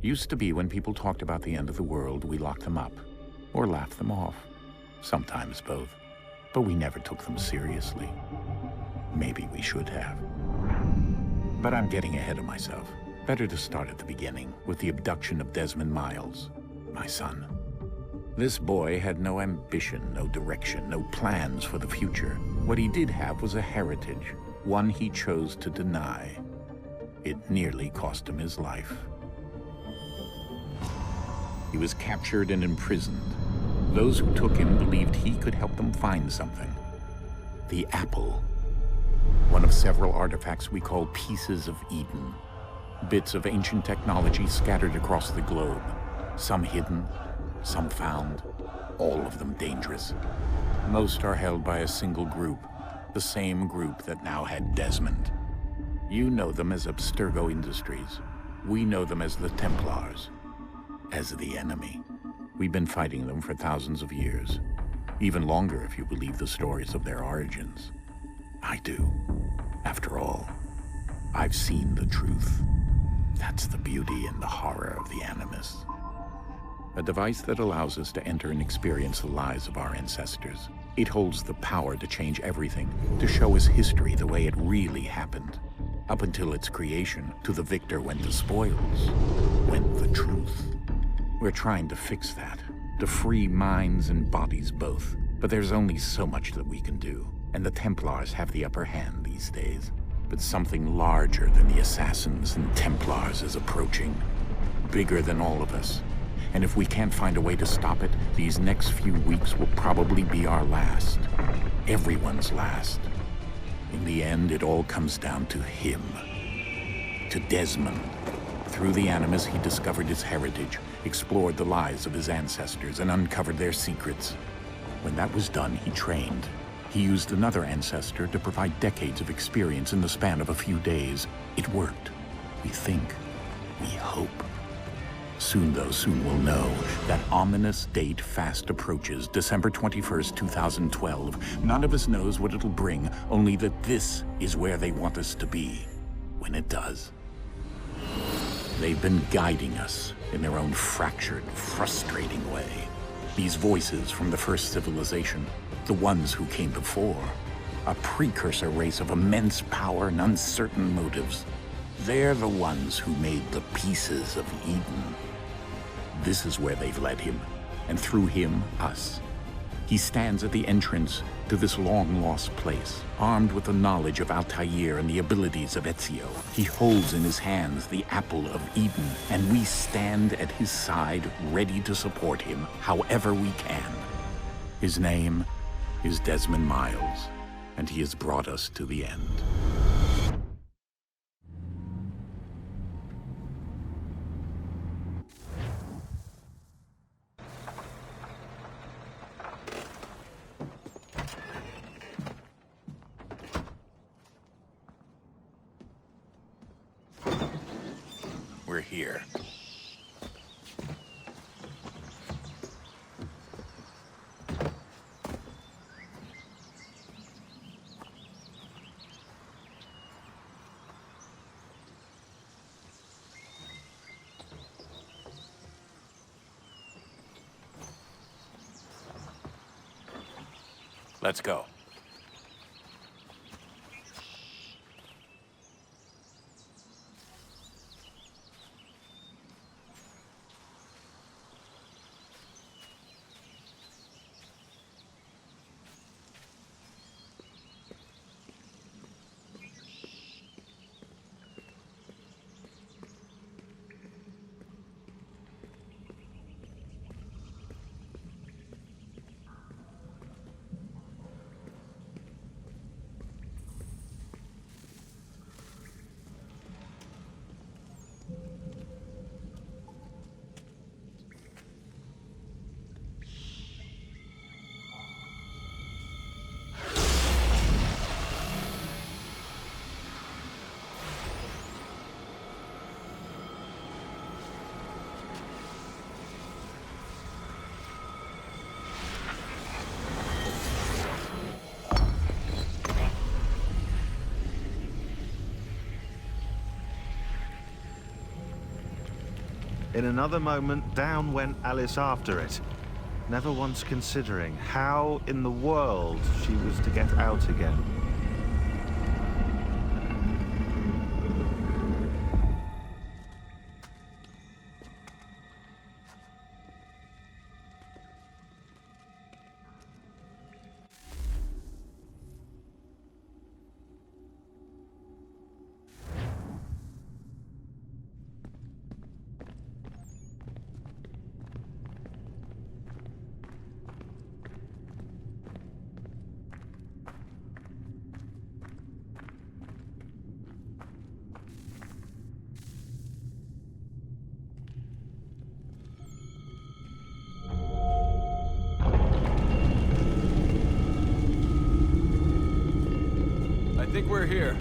Used to be when people talked about the end of the world, we locked them up or laughed them off. Sometimes both. But we never took them seriously. Maybe we should have. But I'm getting ahead of myself. Better to start at the beginning, with the abduction of Desmond Miles, my son. This boy had no ambition, no direction, no plans for the future. What he did have was a heritage, one he chose to deny. It nearly cost him his life. He was captured and imprisoned. Those who took him believed he could help them find something. The apple. One of several artifacts we call pieces of Eden. Bits of ancient technology scattered across the globe. Some hidden, some found, all of them dangerous. Most are held by a single group, the same group that now had Desmond. You know them as Abstergo Industries. We know them as the Templars, as the enemy. We've been fighting them for thousands of years, even longer if you believe the stories of their origins. I do. After all, I've seen the truth. That's the beauty and the horror of the Animus. A device that allows us to enter and experience the lives of our ancestors. It holds the power to change everything, to show us history the way it really happened. Up until its creation, to the victor went the spoils, went the truth. We're trying to fix that, to free minds and bodies both. But there's only so much that we can do, and the Templars have the upper hand these days. But something larger than the Assassins and Templars is approaching, bigger than all of us. And if we can't find a way to stop it, these next few weeks will probably be our last. Everyone's last. In the end, it all comes down to him. To Desmond. Through the Animus, he discovered his heritage, explored the lives of his ancestors, and uncovered their secrets. When that was done, he trained. He used another ancestor to provide decades of experience in the span of a few days. It worked. We think. We hope. Soon, though, soon we'll know. That ominous date fast approaches, December 21st, 2012. None of us knows what it'll bring, only that this is where they want us to be, when it does. They've been guiding us in their own fractured, frustrating way. These voices from the first civilization, the ones who came before, a precursor race of immense power and uncertain motives. They're the ones who made the pieces of Eden. This is where they've led him, and through him, us. He stands at the entrance to this long-lost place, armed with the knowledge of Altair and the abilities of Ezio. He holds in his hands the apple of Eden, and we stand at his side, ready to support him however we can. His name is Desmond Miles, and he has brought us to the end. We're here. Let's go. In another moment, down went Alice after it, never once considering how in the world she was to get out again. I think we're here.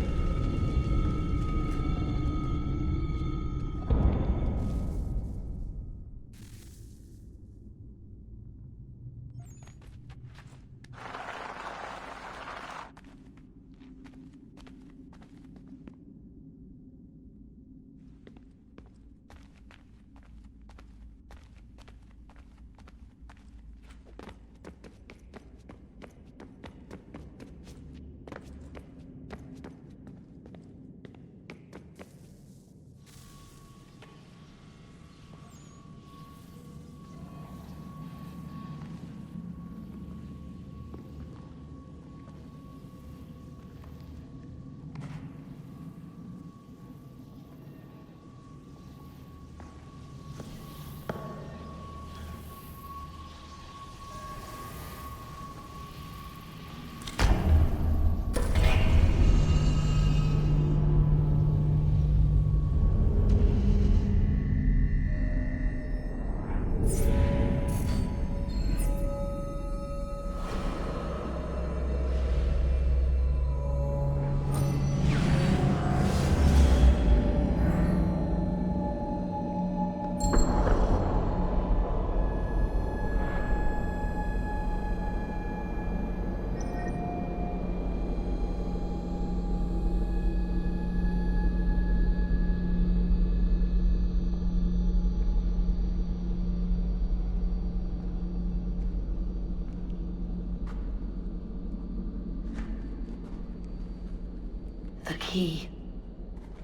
The key.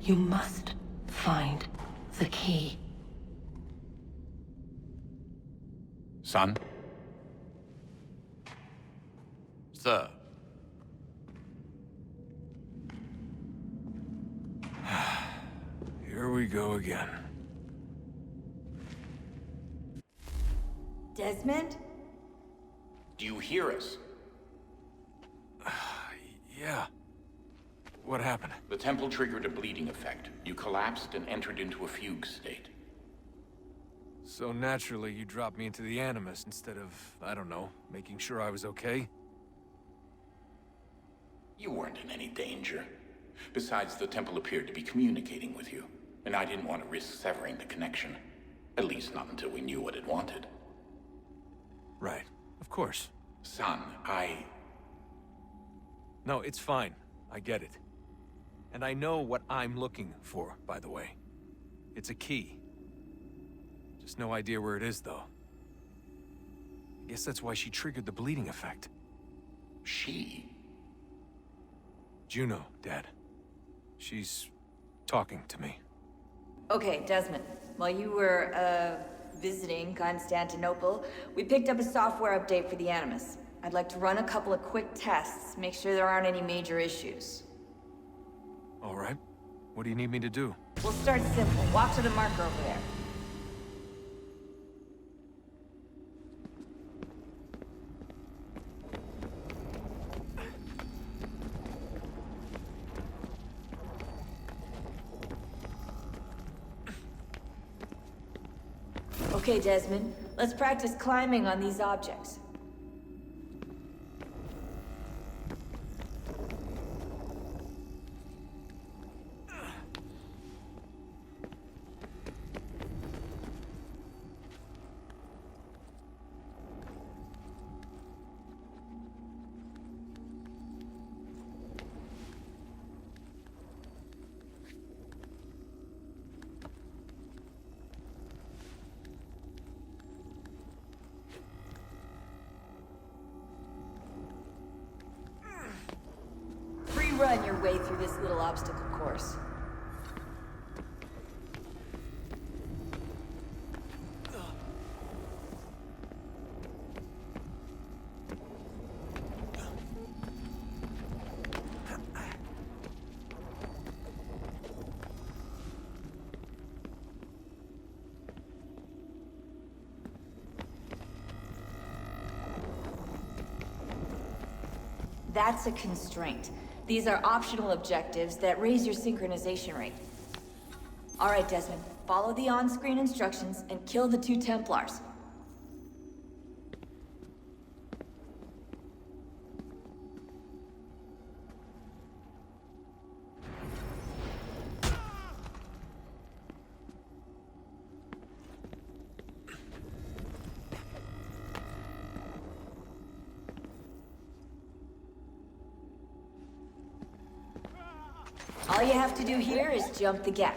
You must find the key. Son? Sir. Here we go again. Desmond? Do you hear us? Yeah. What happened? The temple triggered a bleeding effect. You collapsed and entered into a fugue state. So naturally, you dropped me into the Animus instead of, I don't know, making sure I was okay? You weren't in any danger. Besides, the temple appeared to be communicating with you, and I didn't want to risk severing the connection. At least not until we knew what it wanted. Right. Of course. Son, No, it's fine. I get it. And I know what I'm looking for, by the way. It's a key. Just no idea where it is, though. I guess that's why she triggered the bleeding effect. She? Juno, Dad. She's talking to me. Okay, Desmond. While you were, visiting Constantinople, we picked up a software update for the Animus. I'd like to run a couple of quick tests, make sure there aren't any major issues. All right. What do you need me to do? We'll start simple. Walk to the marker over there. Okay, Desmond. Let's practice climbing on these objects. way through this little obstacle course. That's a constraint. These are optional objectives that raise your synchronization rate. All right, Desmond. Follow the on-screen instructions and kill the 2 Templars. All you have to do here is jump the gap.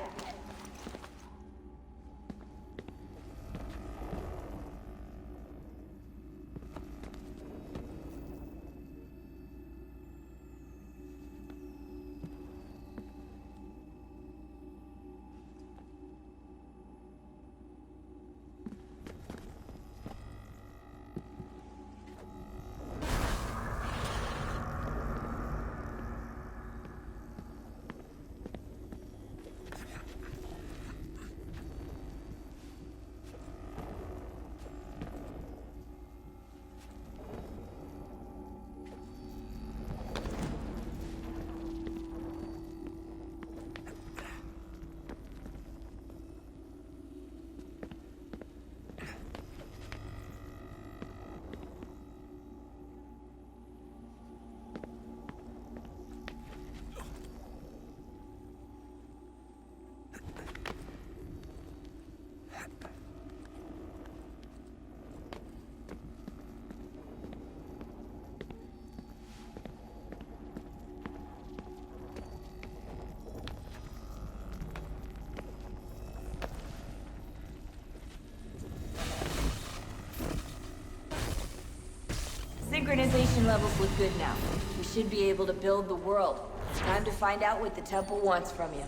Synchronization levels look good now. We should be able to build the world. It's time to find out what the temple wants from you.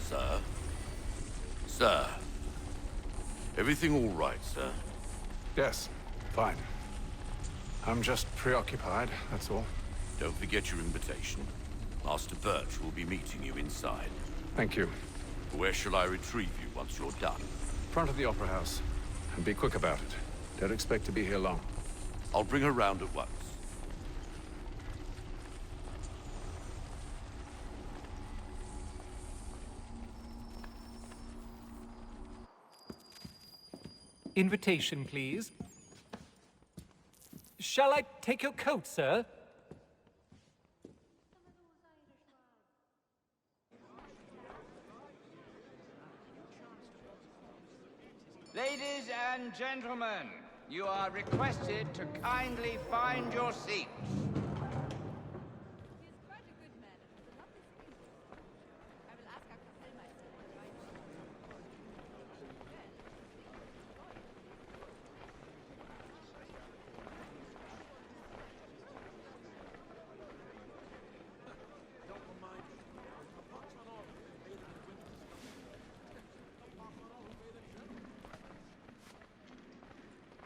Sir? Sir? Everything all right, sir? Yes, fine. I'm just preoccupied, that's all. Don't forget your invitation. Master Birch will be meeting you inside. Thank you. Where shall I retrieve you once you're done? Front of the Opera House. And be quick about it. Don't expect to be here long. I'll bring her round at once. Invitation, please. Shall I take your coat, sir? Ladies and gentlemen, you are requested to kindly find your seats.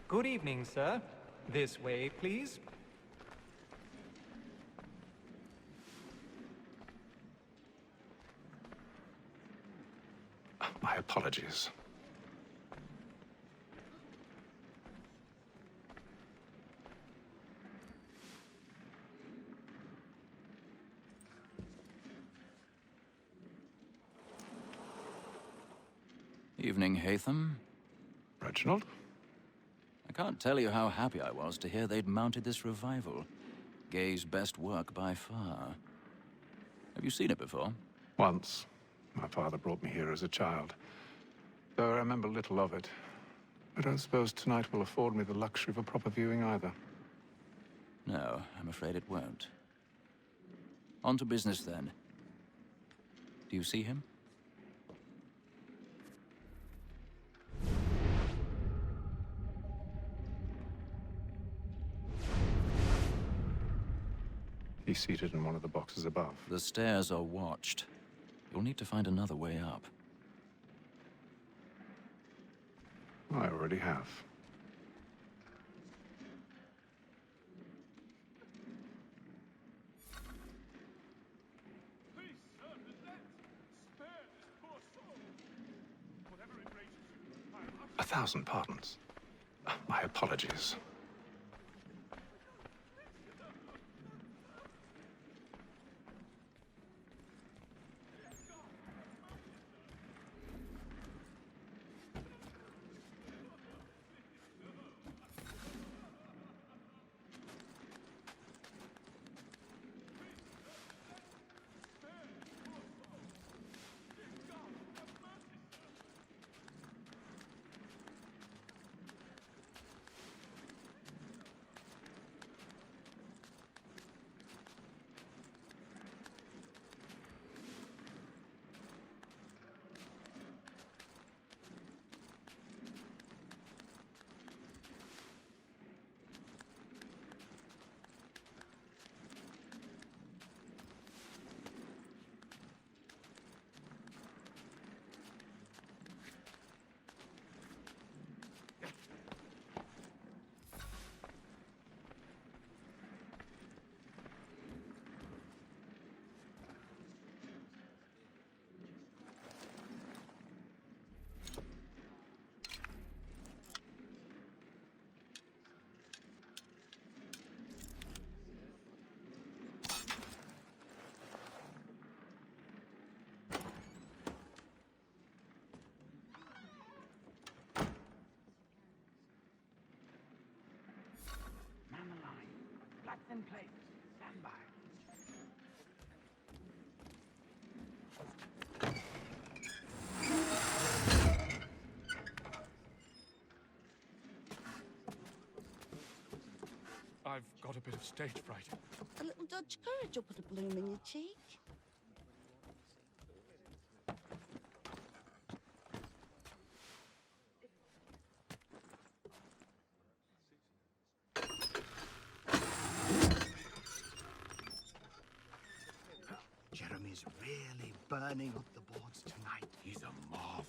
Good evening, sir. This way, please. My apologies. Evening, Haytham. Reginald? I can't tell you how happy I was to hear they'd mounted this revival. Gay's best work by far. Have you seen it before? Once. My father brought me here as a child. Though I remember little of it. I don't suppose tonight will afford me the luxury of a proper viewing either. No, I'm afraid it won't. On to business, then. Do you see him? He's seated in one of the boxes above. The stairs are watched. You'll need to find another way up. I already have. A thousand pardons. My apologies. In place. Stand by. I've got a bit of stage fright. A little dodge courage will put a bloom in your cheek. Jeremy's really burning up the boards tonight. He's a marvel.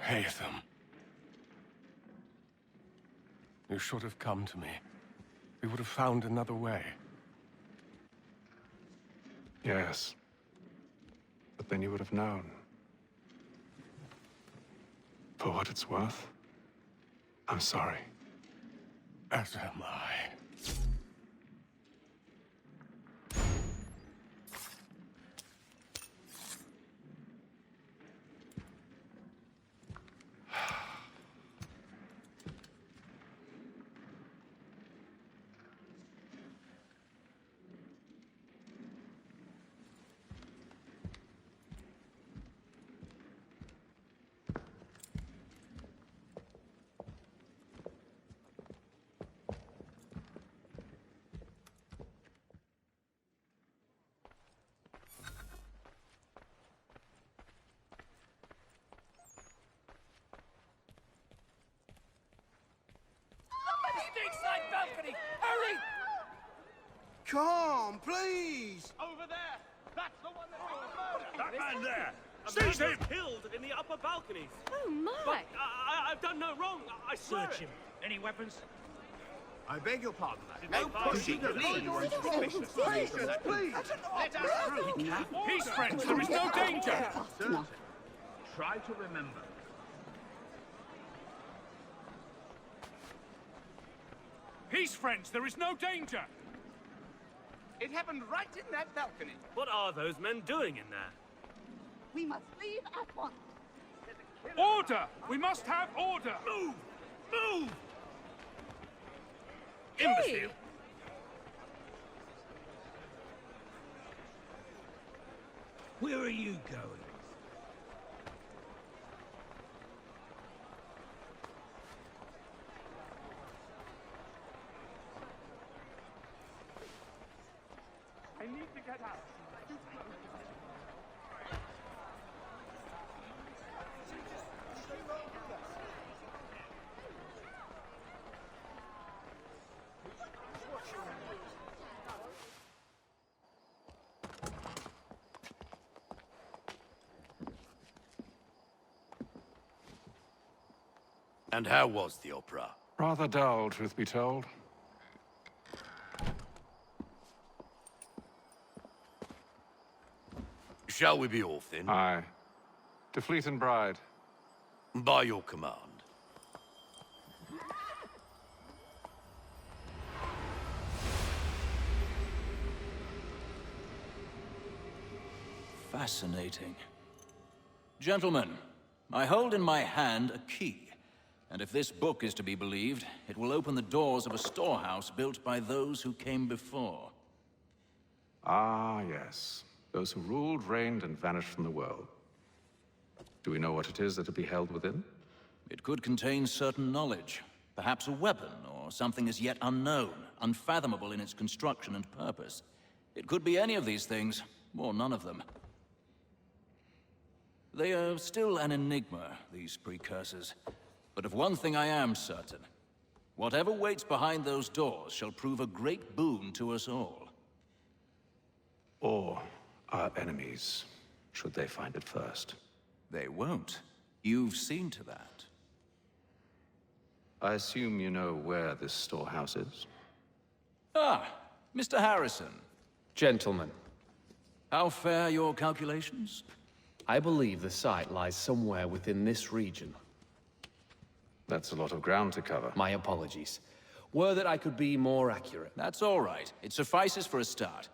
Haytham. You should have come to me. We would have found another way. Yes. But then you would have known. For what it's worth, I'm sorry. As am I. Stateside balcony! Hurry! Come, please! Over there! That's the one that That man there! A Seize man him! was killed in the upper balconies. Oh, my! But I've done no wrong. I swear Search it. him. Any weapons? I beg your pardon, No pushing, please! Please! Let us through! Peace, friends! There is no danger! Try to remember. Peace, friends! There is no danger! It happened right in that balcony. What are those men doing in there? We must leave at once. Order! We must have order! Move! Move! Hey! Imbecile! Where are you going? I need to get out. And how was the opera? Rather dull, truth be told. Shall we be off then? Aye. To Fleet and Bride. By your command. Fascinating. Gentlemen, I hold in my hand a key, and if this book is to be believed, it will open the doors of a storehouse built by those who came before. Ah, yes. Those who ruled, reigned, and vanished from the world. Do we know what it is that will be held within? It could contain certain knowledge, perhaps a weapon, or something as yet unknown, unfathomable in its construction and purpose. It could be any of these things, or none of them. They are still an enigma, these precursors. But of one thing I am certain. Whatever waits behind those doors shall prove a great boon to us all. Or our enemies, should they find it first. They won't. You've seen to that. I assume you know where this storehouse is? Ah, Mr. Harrison. Gentlemen. How fare your calculations? I believe the site lies somewhere within this region. That's a lot of ground to cover. My apologies. Were that I could be more accurate. That's all right. It suffices for a start.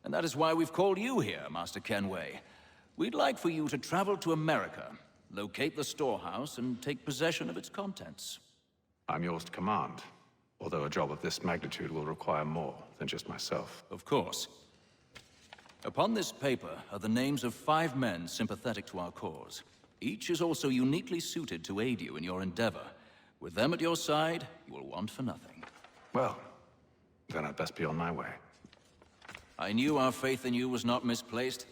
And that is why we've called you here, Master Kenway. We'd like for you to travel to America, locate the storehouse, and take possession of its contents. I'm yours to command, although a job of this magnitude will require more than just myself. Of course. Upon this paper are the names of 5 men sympathetic to our cause. Each is also uniquely suited to aid you in your endeavor. With them at your side, you will want for nothing. Well, then I'd best be on my way. I knew our faith in you was not misplaced.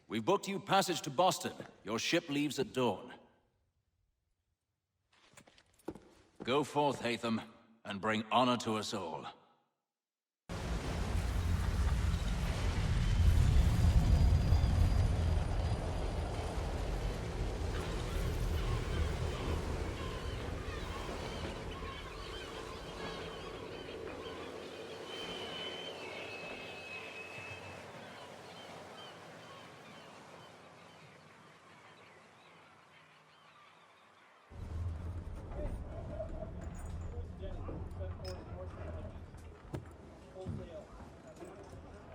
We've booked you passage to Boston. Your ship leaves at dawn. Go forth, Hatham, and bring honor to us all.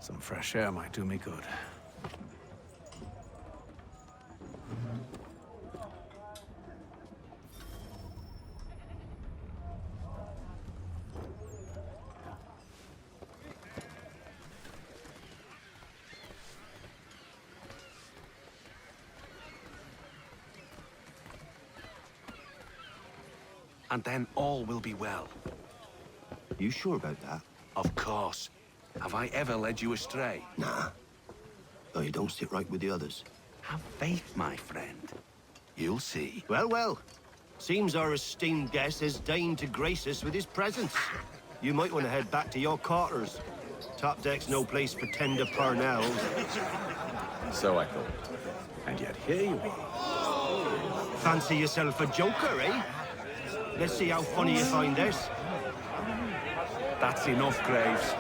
Some fresh air might do me good. And then all will be well. You sure about that? Of course. Have I ever led you astray? Nah. Though you don't sit right with the others. Have faith, my friend. You'll see. Well, well. Seems our esteemed guest has deigned to grace us with his presence. You might want to head back to your quarters. Top deck's no place for tender parnells. So I thought. And yet here you are. Fancy yourself a joker, eh? Let's see how funny you find this. That's enough, Graves.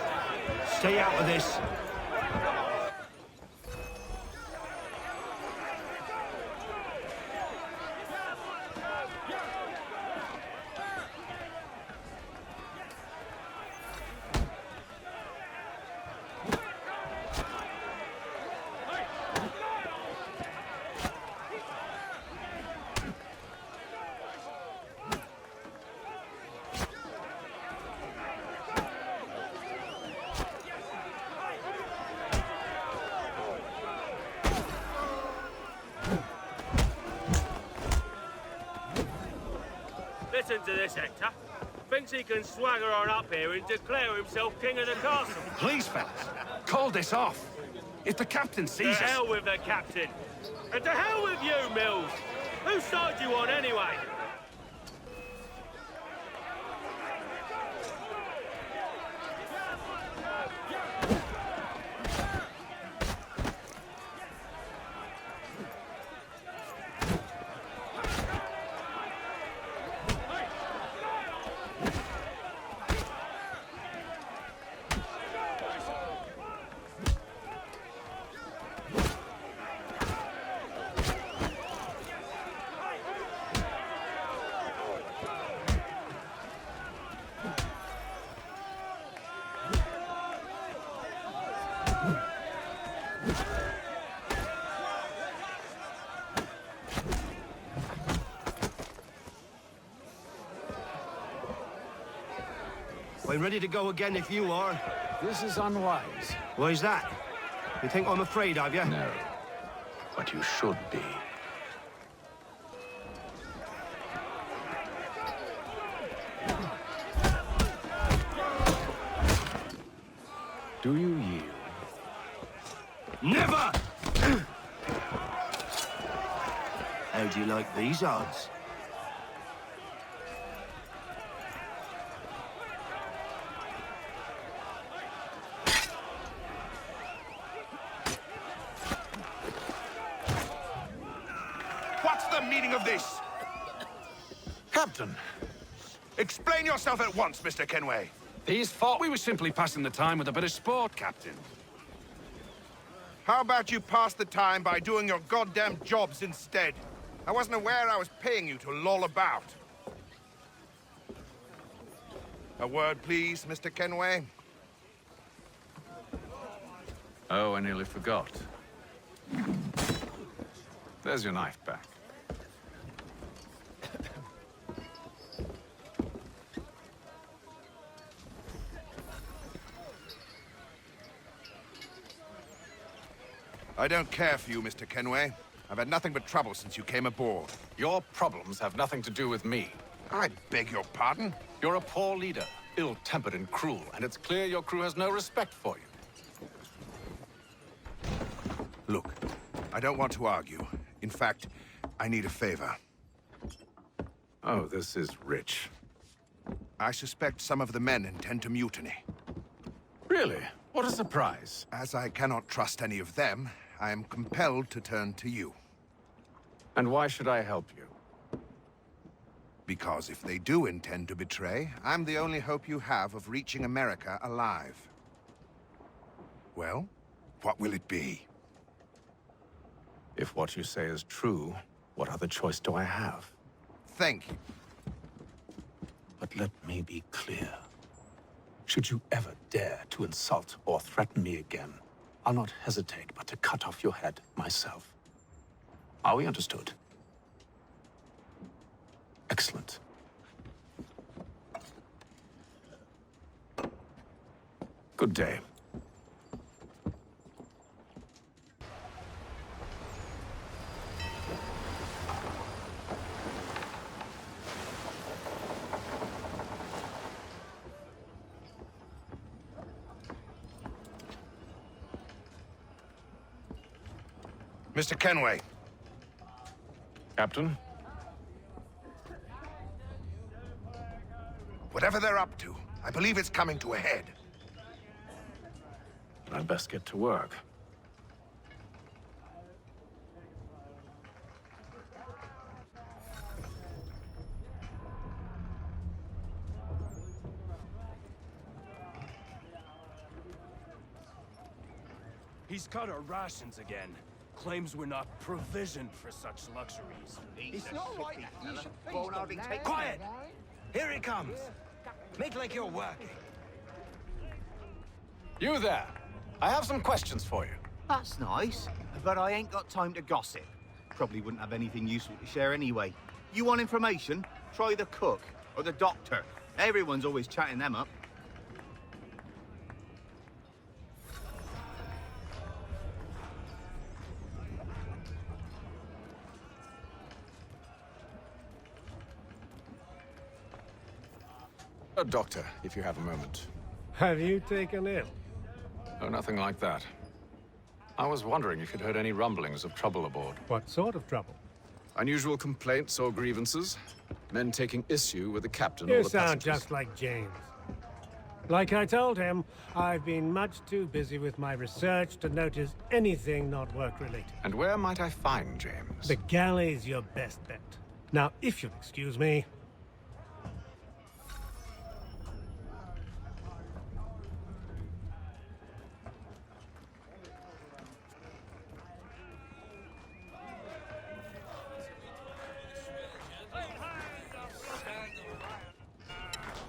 Stay out of this. Listen to this, Hector. Thinks he can swagger on up here and declare himself king of the castle. Please, fellas, call this off. If the captain sees To us... hell with the captain. And to hell with you, Mills. Whose side you on, anyway? We're ready to go again if you are. This is unwise. Why's that? You think I'm afraid of you? No. But you should be. Do you yield? Never! How do you like these odds? What's the meaning of this? Captain, explain yourself at once, Mr. Kenway. These thought we were simply passing the time with a bit of sport, Captain. How about you pass the time by doing your goddamn jobs instead? I wasn't aware I was paying you to loll about. A word, please, Mr. Kenway. Oh, I nearly forgot. There's your knife back. I don't care for you, Mr. Kenway. I've had nothing but trouble since you came aboard. Your problems have nothing to do with me. I beg your pardon? You're a poor leader, ill-tempered and cruel, and it's clear your crew has no respect for you. Look, I don't want to argue. In fact, I need a favor. Oh, this is rich. I suspect some of the men intend to mutiny. Really? What a surprise. As I cannot trust any of them, I am compelled to turn to you. And why should I help you? Because if they do intend to betray, I'm the only hope you have of reaching America alive. Well, what will it be? If what you say is true, what other choice do I have? Thank you. But let me be clear. Should you ever dare to insult or threaten me again, I'll not hesitate but to cut off your head myself. Are we understood? Excellent. Good day. Mr. Kenway. Captain? Whatever they're up to, I believe it's coming to a head. I'd best get to work. He's cut our rations again. Claims we're not provisioned for such luxuries. It's not like you should feast on that. Quiet! Here he comes. Make like you're working. You there! I have some questions for you. That's nice, but I ain't got time to gossip. Probably wouldn't have anything useful to share anyway. You want information? Try the cook or the doctor. Everyone's always chatting them up. Doctor, if you have a moment. Have you taken ill? Oh, nothing like that. I was wondering if you'd heard any rumblings of trouble aboard. What sort of trouble? Unusual complaints or grievances? Men taking issue with the captain You or the sound passengers? just like James. Like I told him, I've been much too busy with my research to notice anything not work-related. And where might I find James? The galley's your best bet. Now, if you'll excuse me...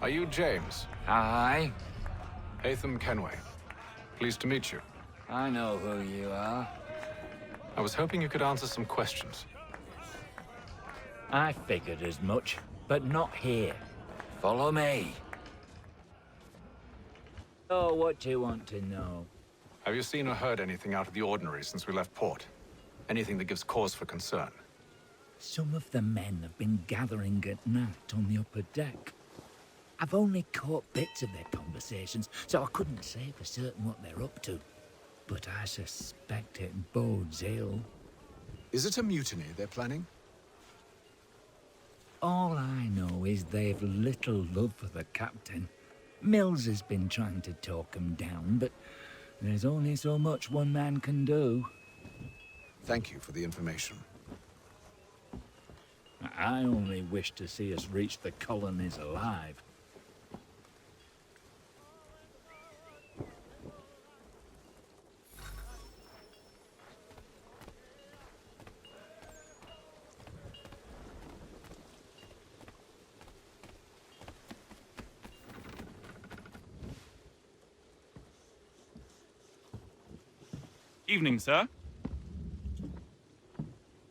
Are you James? Aye. Hatham Kenway. Pleased to meet you. I know who you are. I was hoping you could answer some questions. I figured as much, but not here. Follow me. Oh, what do you want to know? Have you seen or heard anything out of the ordinary since we left port? Anything that gives cause for concern? Some of the men have been gathering at night on the upper deck. I've only caught bits of their conversations, so I couldn't say for certain what they're up to. But I suspect it bodes ill. Is it a mutiny they're planning? All I know is they've little love for the captain. Mills has been trying to talk him down, but there's only so much one man can do. Thank you for the information. I only wish to see us reach the colonies alive. Evening, sir.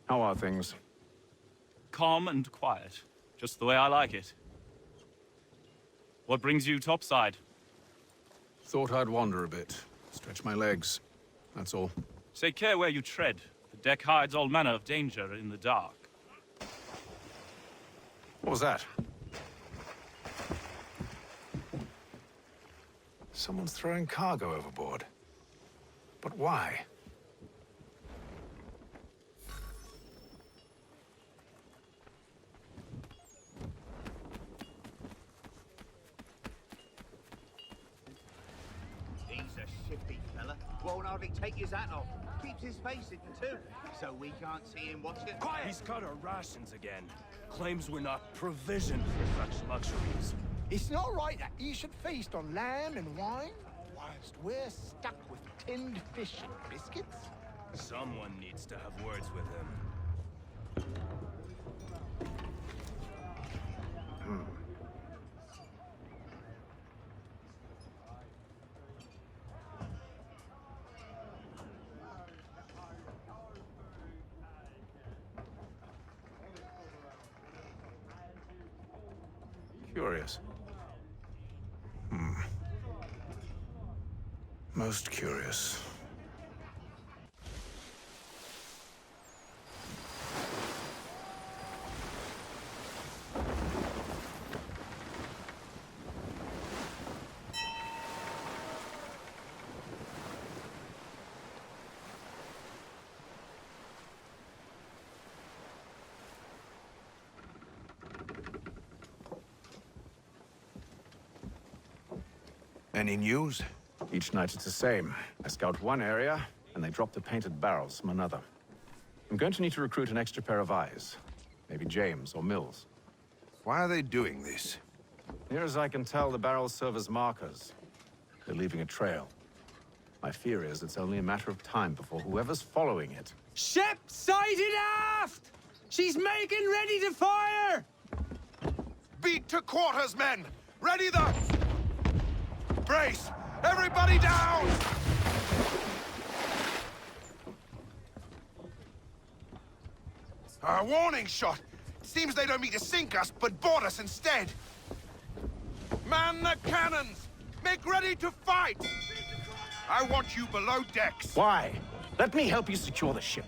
How are things? Calm and quiet. Just the way I like it. What brings you topside? Thought I'd wander a bit. Stretch my legs. That's all. Take care where you tread. The deck hides all manner of danger in the dark. What was that? Someone's throwing cargo overboard. But why? He's a shifty fella. Won't hardly take his hat off. Keeps his face hidden too, so we can't see him watching. Quiet! He's cut our rations again. Claims we're not provisioned for such luxuries. It's not right that you should feast on lamb and wine, whilst we're stuck with tinned fish and biscuits. Someone needs to have words with him. Curious. Most curious. Any news? Each night it's the same. I scout one area, and they drop the painted barrels from another. I'm going to need to recruit an extra pair of eyes. Maybe James or Mills. Why are they doing this? Near as I can tell, the barrels serve as markers. They're leaving a trail. My fear is it's only a matter of time before whoever's following it... Ship sighted aft! She's making ready to fire! Beat to quarters, men! Ready the... Brace! Everybody down! A warning shot! Seems they don't mean to sink us, but board us instead! Man the cannons! Make ready to fight! I want you below decks. Why? Let me help you secure the ship.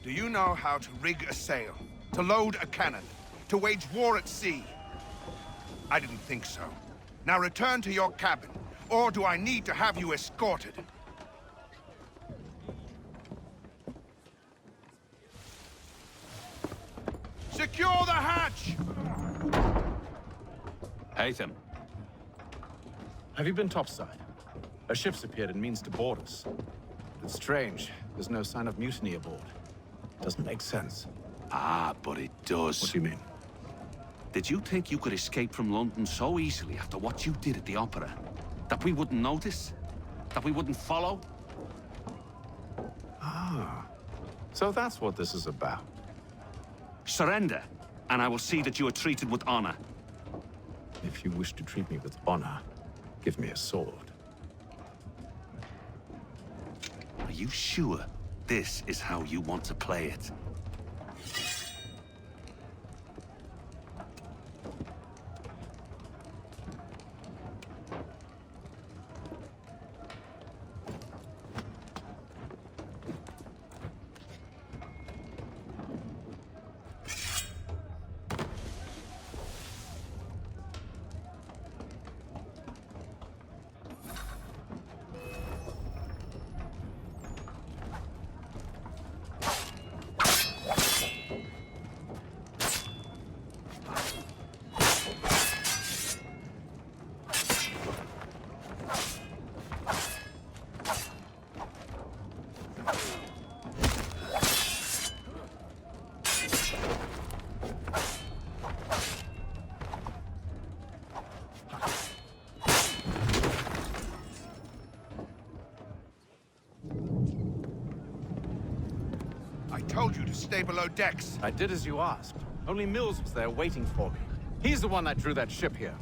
Do you know how to rig a sail? To load a cannon? To wage war at sea? I didn't think so. Now return to your cabin, or do I need to have you escorted? Secure the hatch! Haytham. Have you been topside? A ship's appeared and means to board us. It's strange. There's no sign of mutiny aboard. Doesn't make sense. Ah, but it does. What do you mean? Did you think you could escape from London so easily after what you did at the opera? That we wouldn't notice? That we wouldn't follow? Ah. So that's what this is about. Surrender, and I will see that you are treated with honor. If you wish to treat me with honor, give me a sword. Are you sure this is how you want to play it? I told you to stay below decks. I did as you asked. Only Mills was there waiting for me. He's the one that drew that ship here.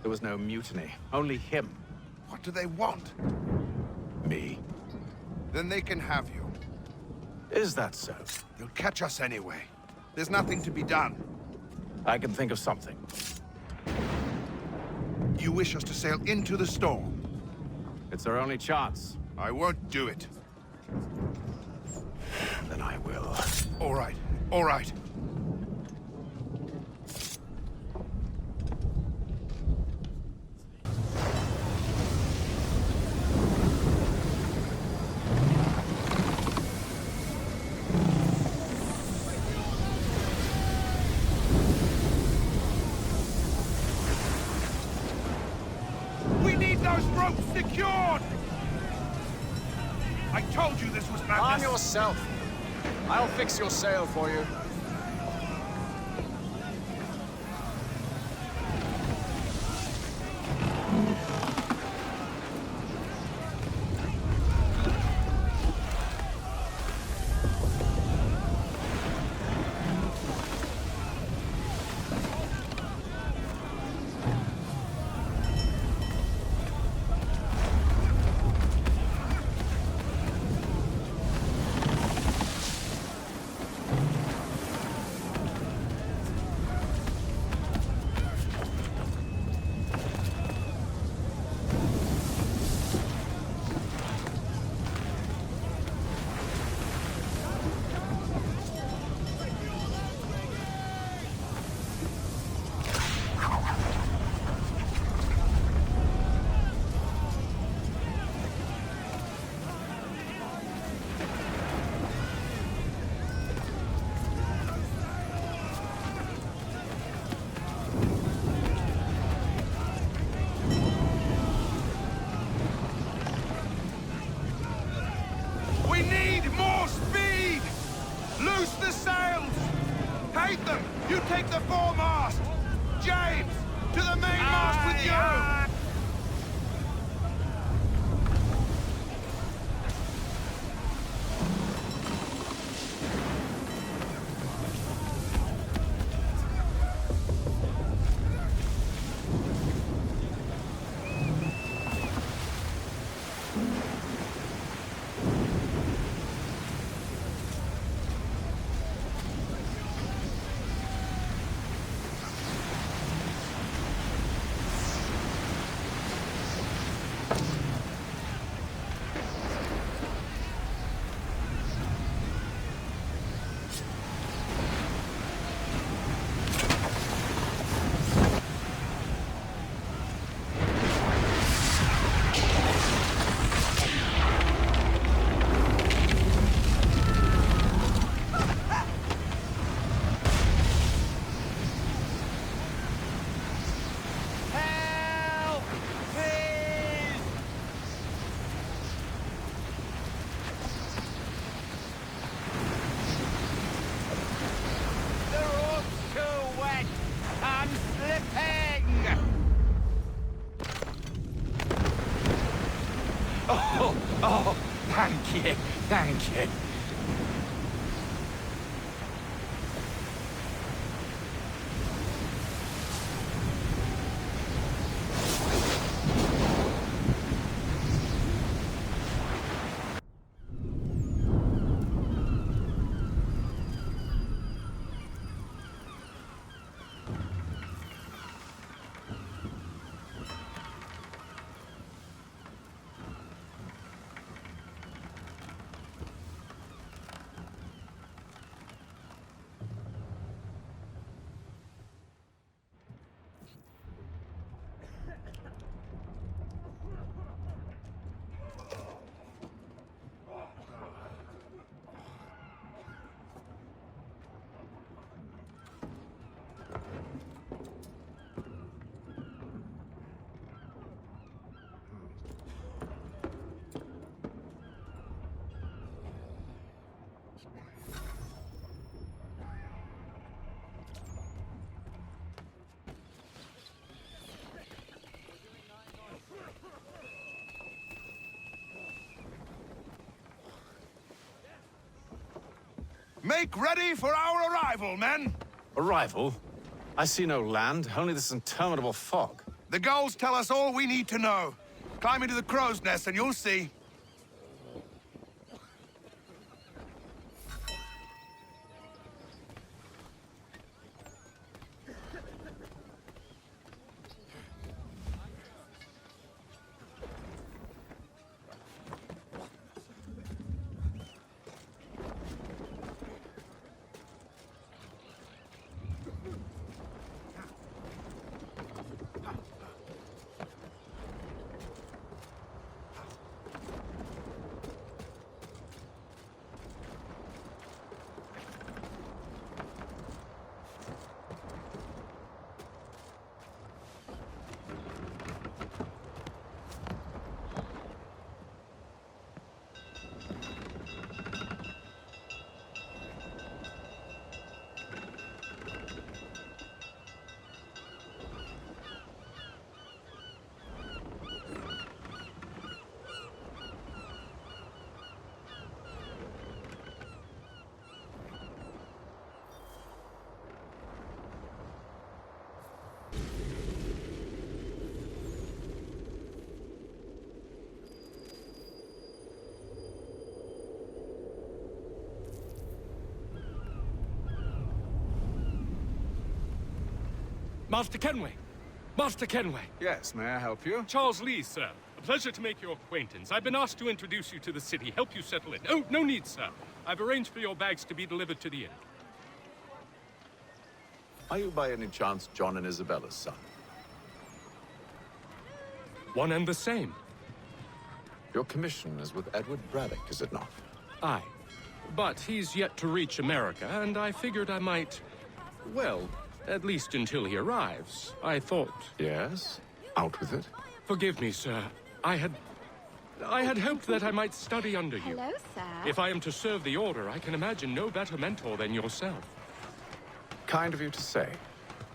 There was no mutiny, only him. What do they want? Me. Then they can have you. Is that so? They'll catch us anyway. There's nothing to be done. I can think of something. You wish us to sail into the storm? It's our only chance. I won't do it. Then I will. All right, all right. We need those ropes secured! I told you this was madness. Arm yourself. I'll fix your sail for you. Oh, thank you, thank you. Make ready for our arrival, men! Arrival? I see no land, only this interminable fog. The gulls tell us all we need to know. Climb into the crow's nest and you'll see. Master Kenway! Master Kenway! Yes, may I help you? Charles Lee, sir. A pleasure to make your acquaintance. I've been asked to introduce you to the city, help you settle in. Oh, no need, sir. I've arranged for your bags to be delivered to the inn. Are you by any chance John and Isabella's son? One and the same. Your commission is with Edward Braddock, is it not? Aye. But he's yet to reach America, and I figured I might... well, at least until he arrives. I thought... Yes? Out with it. Forgive me, sir. I had hoped that I might study under you. Hello, sir. If I am to serve the Order, I can imagine no better mentor than yourself. Kind of you to say,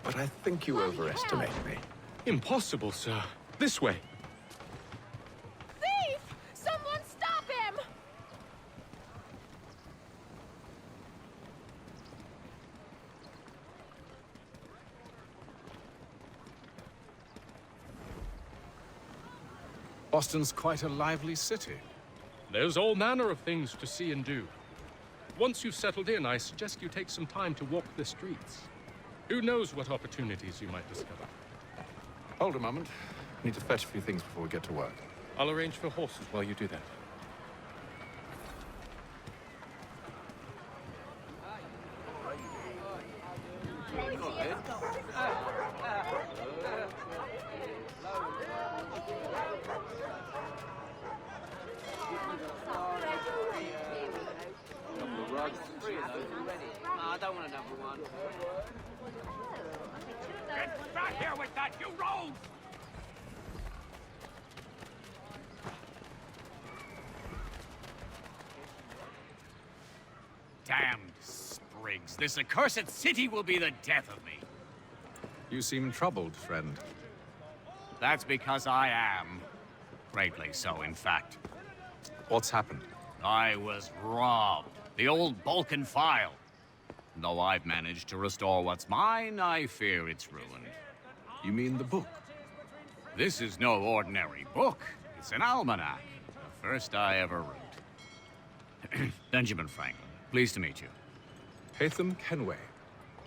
but I think you overestimate me. Impossible, sir. This way. Thief! Someone stop him! Boston's quite a lively city. There's all manner of things to see and do. Once you've settled in, I suggest you take some time to walk the streets. Who knows what opportunities you might discover. Hold a moment. I need to fetch a few things before we get to work. I'll arrange for horses while you do that. I don't want another one. Get back here with that, you rogues! Damned sprigs. This accursed city will be the death of me. You seem troubled, friend. That's because I am. Greatly so, in fact. What's happened? I was robbed. The old Balkan file. Though I've managed to restore what's mine, I fear it's ruined. You mean the book? This is no ordinary book. It's an almanac. The first I ever wrote. Benjamin Franklin, pleased to meet you. Heatham Kenway.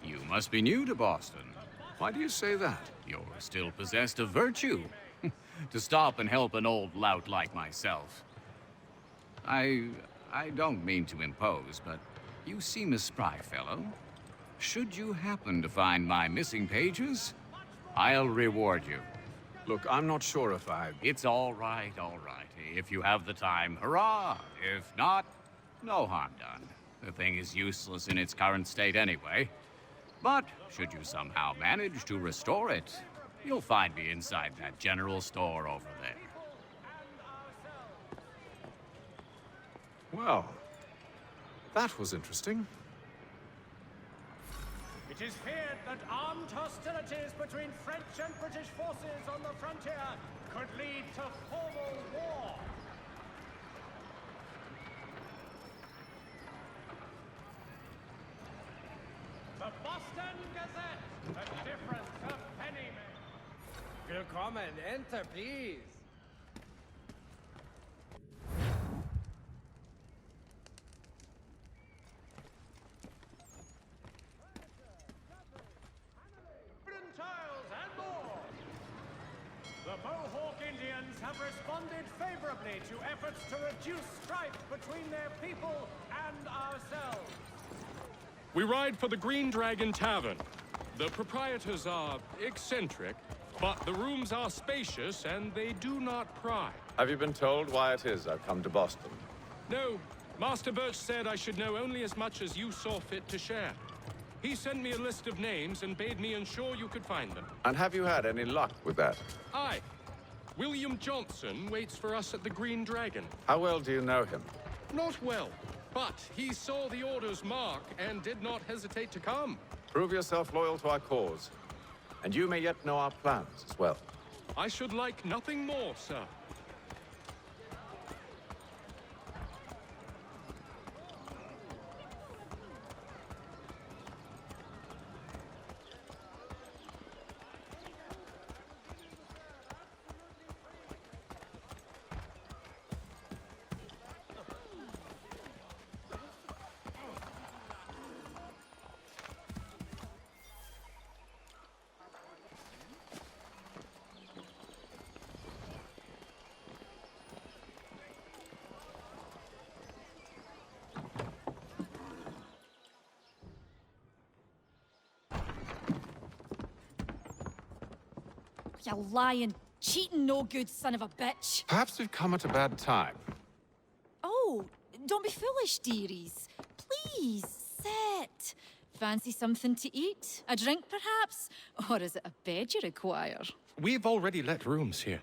You must be new to Boston. Why do you say that? You're still possessed of virtue. To stop and help an old lout like myself. I don't mean to impose, but you seem a spry fellow. Should you happen to find my missing pages, I'll reward you. Look, I'm not sure if I... It's all right, all right. If you have the time, hurrah. If not, no harm done. The thing is useless in its current state anyway. But should you somehow manage to restore it, you'll find me inside that general store over there. Well, that was interesting. It is feared that armed hostilities between French and British forces on the frontier could lead to formal war. The Boston Gazette, a difference of pennymen. Willkommen, enter, please. The Mohawk Indians have responded favorably to efforts to reduce strife between their people and ourselves. We ride for the Green Dragon Tavern. The proprietors are eccentric, but the rooms are spacious and they do not pry. Have you been told why it is I've come to Boston? No, Master Birch said I should know only as much as you saw fit to share. He sent me a list of names and bade me ensure you could find them. And have you had any luck with that? Aye. William Johnson waits for us at the Green Dragon. How well do you know him? Not well, but he saw the order's mark and did not hesitate to come. Prove yourself loyal to our cause. And you may yet know our plans as well. I should like nothing more, sir. You lying, cheating, no good son of a bitch. Perhaps we've come at a bad time. Oh, don't be foolish, dearies. Please, sit. Fancy something to eat? A drink, perhaps? Or is it a bed you require? We've already let rooms here.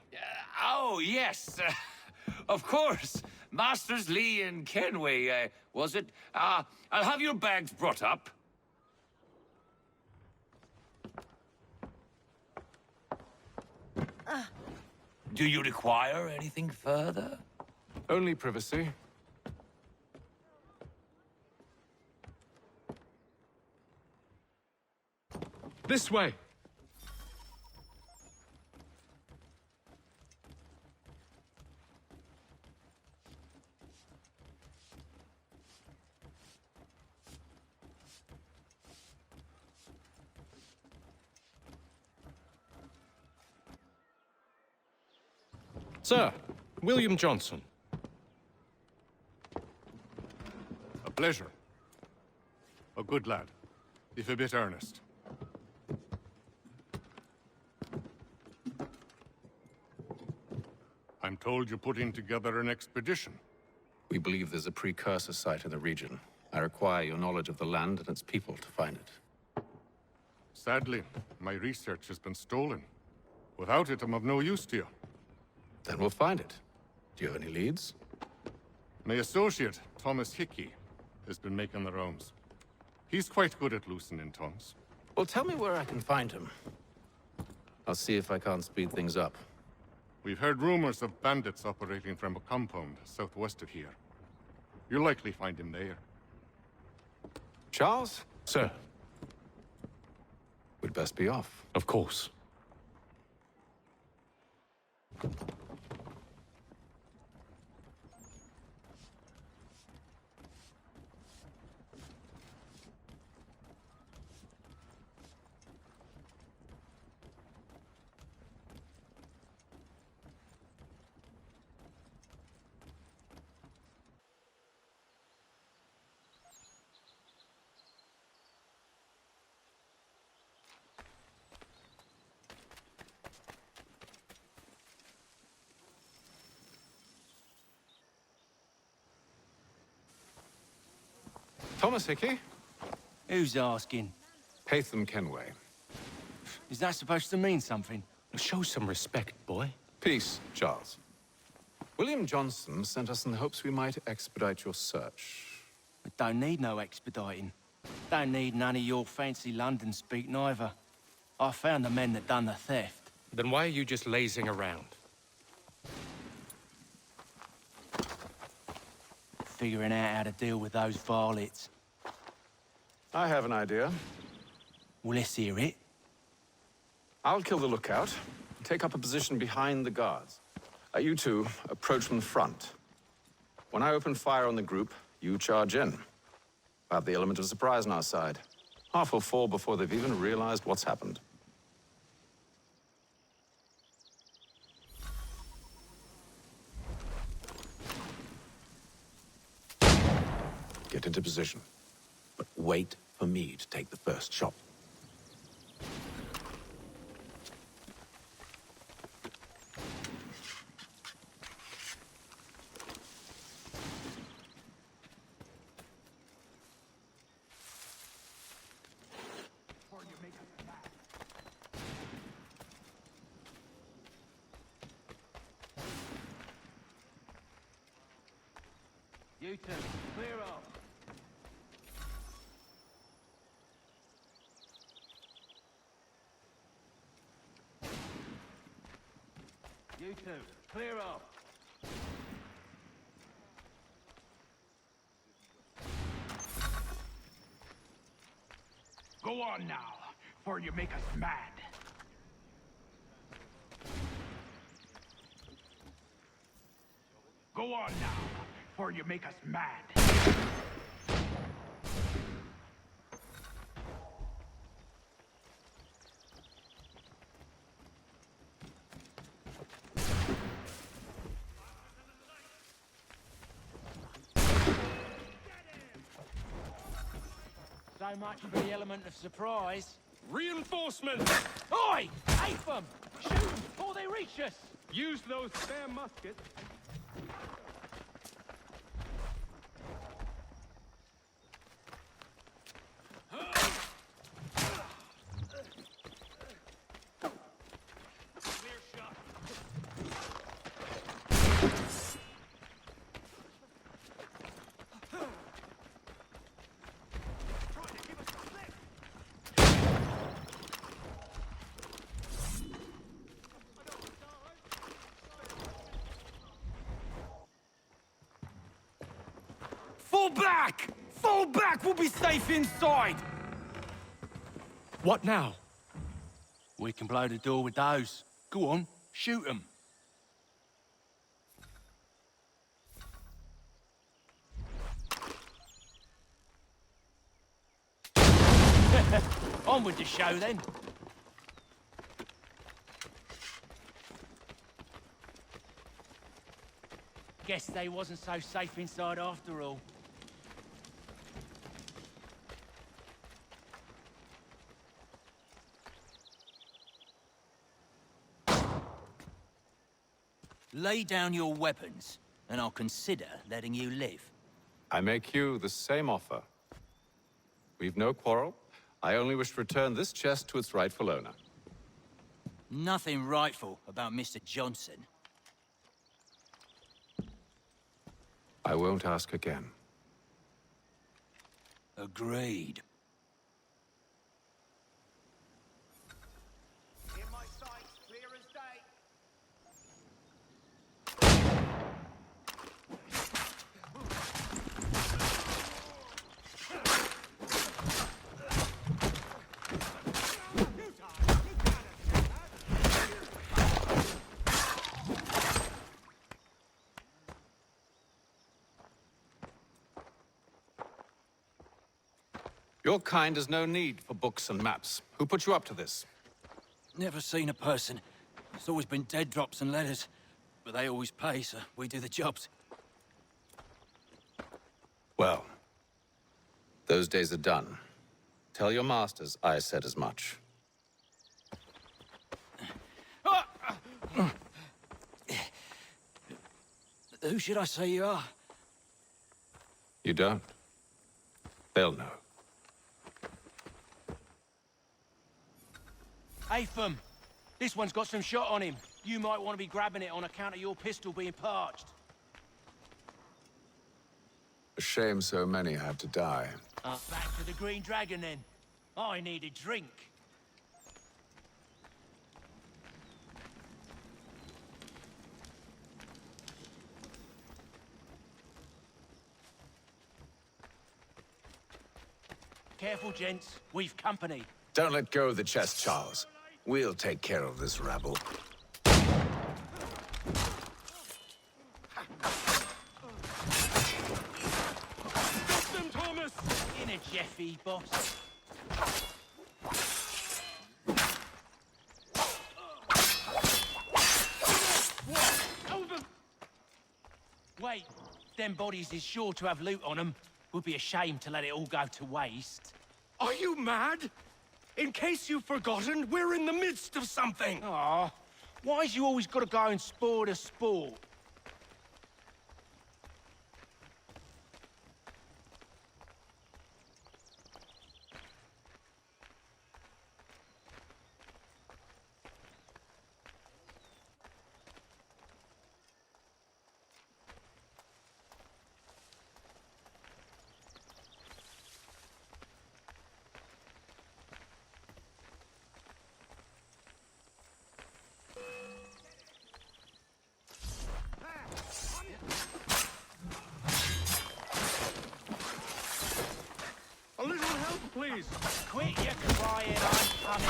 Oh, yes. Of course. Masters Lee and Kenway, was it? I'll have your bags brought up. Do you require anything further? Only privacy. This way. Sir, William Johnson. A pleasure. A good lad, if a bit earnest. I'm told you're putting together an expedition. We believe there's a precursor site in the region. I require your knowledge of the land and its people to find it. Sadly, my research has been stolen. Without it, I'm of no use to you. Then we'll find it. Do you have any leads? My associate, Thomas Hickey, has been making the rounds. He's quite good at loosening tongues. Well, tell me where I can find him. I'll see if I can't speed things up. We've heard rumors of bandits operating from a compound southwest of here. You'll likely find him there. Charles? Sir. We'd best be off. Of course. Thomas Hickey? Who's asking? Haytham Kenway. Is that supposed to mean something? Show some respect, boy. Peace, Charles. William Johnson sent us in the hopes we might expedite your search. We don't need no expediting. Don't need none of your fancy London speak neither. I found the men that done the theft. Then why are you just lazing around? Figuring out how to deal with those varlets. I have an idea. Well, let's hear it. I'll kill the lookout, take up a position behind the guards. You two approach from the front. When I open fire on the group, you charge in. We'll have the element of surprise on our side. Half will fall before they've even realized what's happened. Get into position, but wait for me to take the first shot. You two, clear off. You two, clear off. Go on now, before you make us mad. Go on now, before you make us mad. So much for the element of surprise. Reinforcements! Oi! Ape them! Shoot them before they reach us! Use those spare muskets. Fall back! Fall back! We'll be safe inside! What now? We can blow the door with those. Go on, shoot them. On with the show, then. Guess they wasn't so safe inside after all. Lay down your weapons, and I'll consider letting you live. I make you the same offer. We've no quarrel. I only wish to return this chest to its rightful owner. Nothing rightful about Mr. Johnson. I won't ask again. Agreed. Your kind has no need for books and maps. Who put you up to this? Never seen a person. It's always been dead drops and letters. But they always pay, so we do the jobs. Well, those days are done. Tell your masters I said as much. Who should I say you are? You don't? They'll know. Atham, this one's got some shot on him. You might want to be grabbing it on account of your pistol being parched. A shame so many had to die. Back to the Green Dragon, then. I need a drink. Careful, gents. We've company. Don't let go of the chest, Charles. We'll take care of this rabble. Stop them, Thomas! In a Jeffy, boss. Wait, them bodies is sure to have loot on them. Would be a shame to let it all go to waste. Are you mad? In case you've forgotten, we're in the midst of something! Aw, why's you always gotta go and spoil the sport? A little help, please! Quit your crying, I'm coming.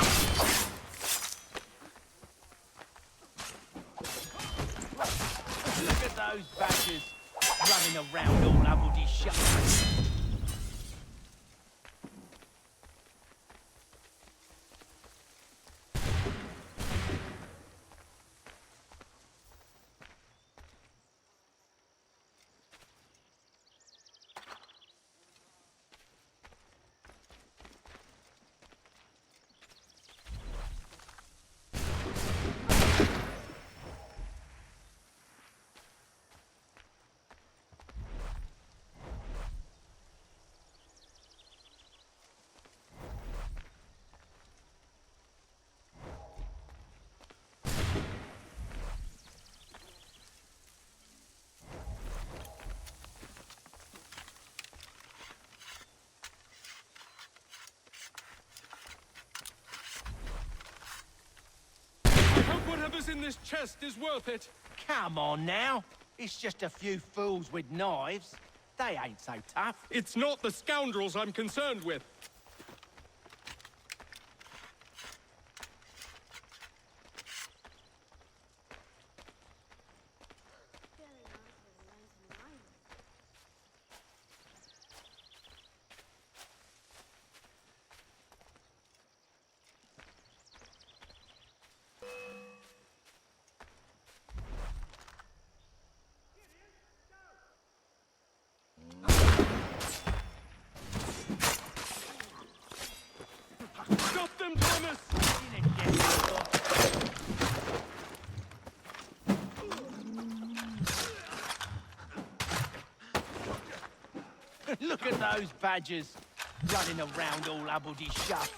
Look at those badgers running around all Abbledy shut. Whatever's in this chest is worth it. Come on now. It's just a few fools with knives. They ain't so tough. It's not the scoundrels I'm concerned with. Stop them, Thomas! Look at those badgers running around all Abbledy shut.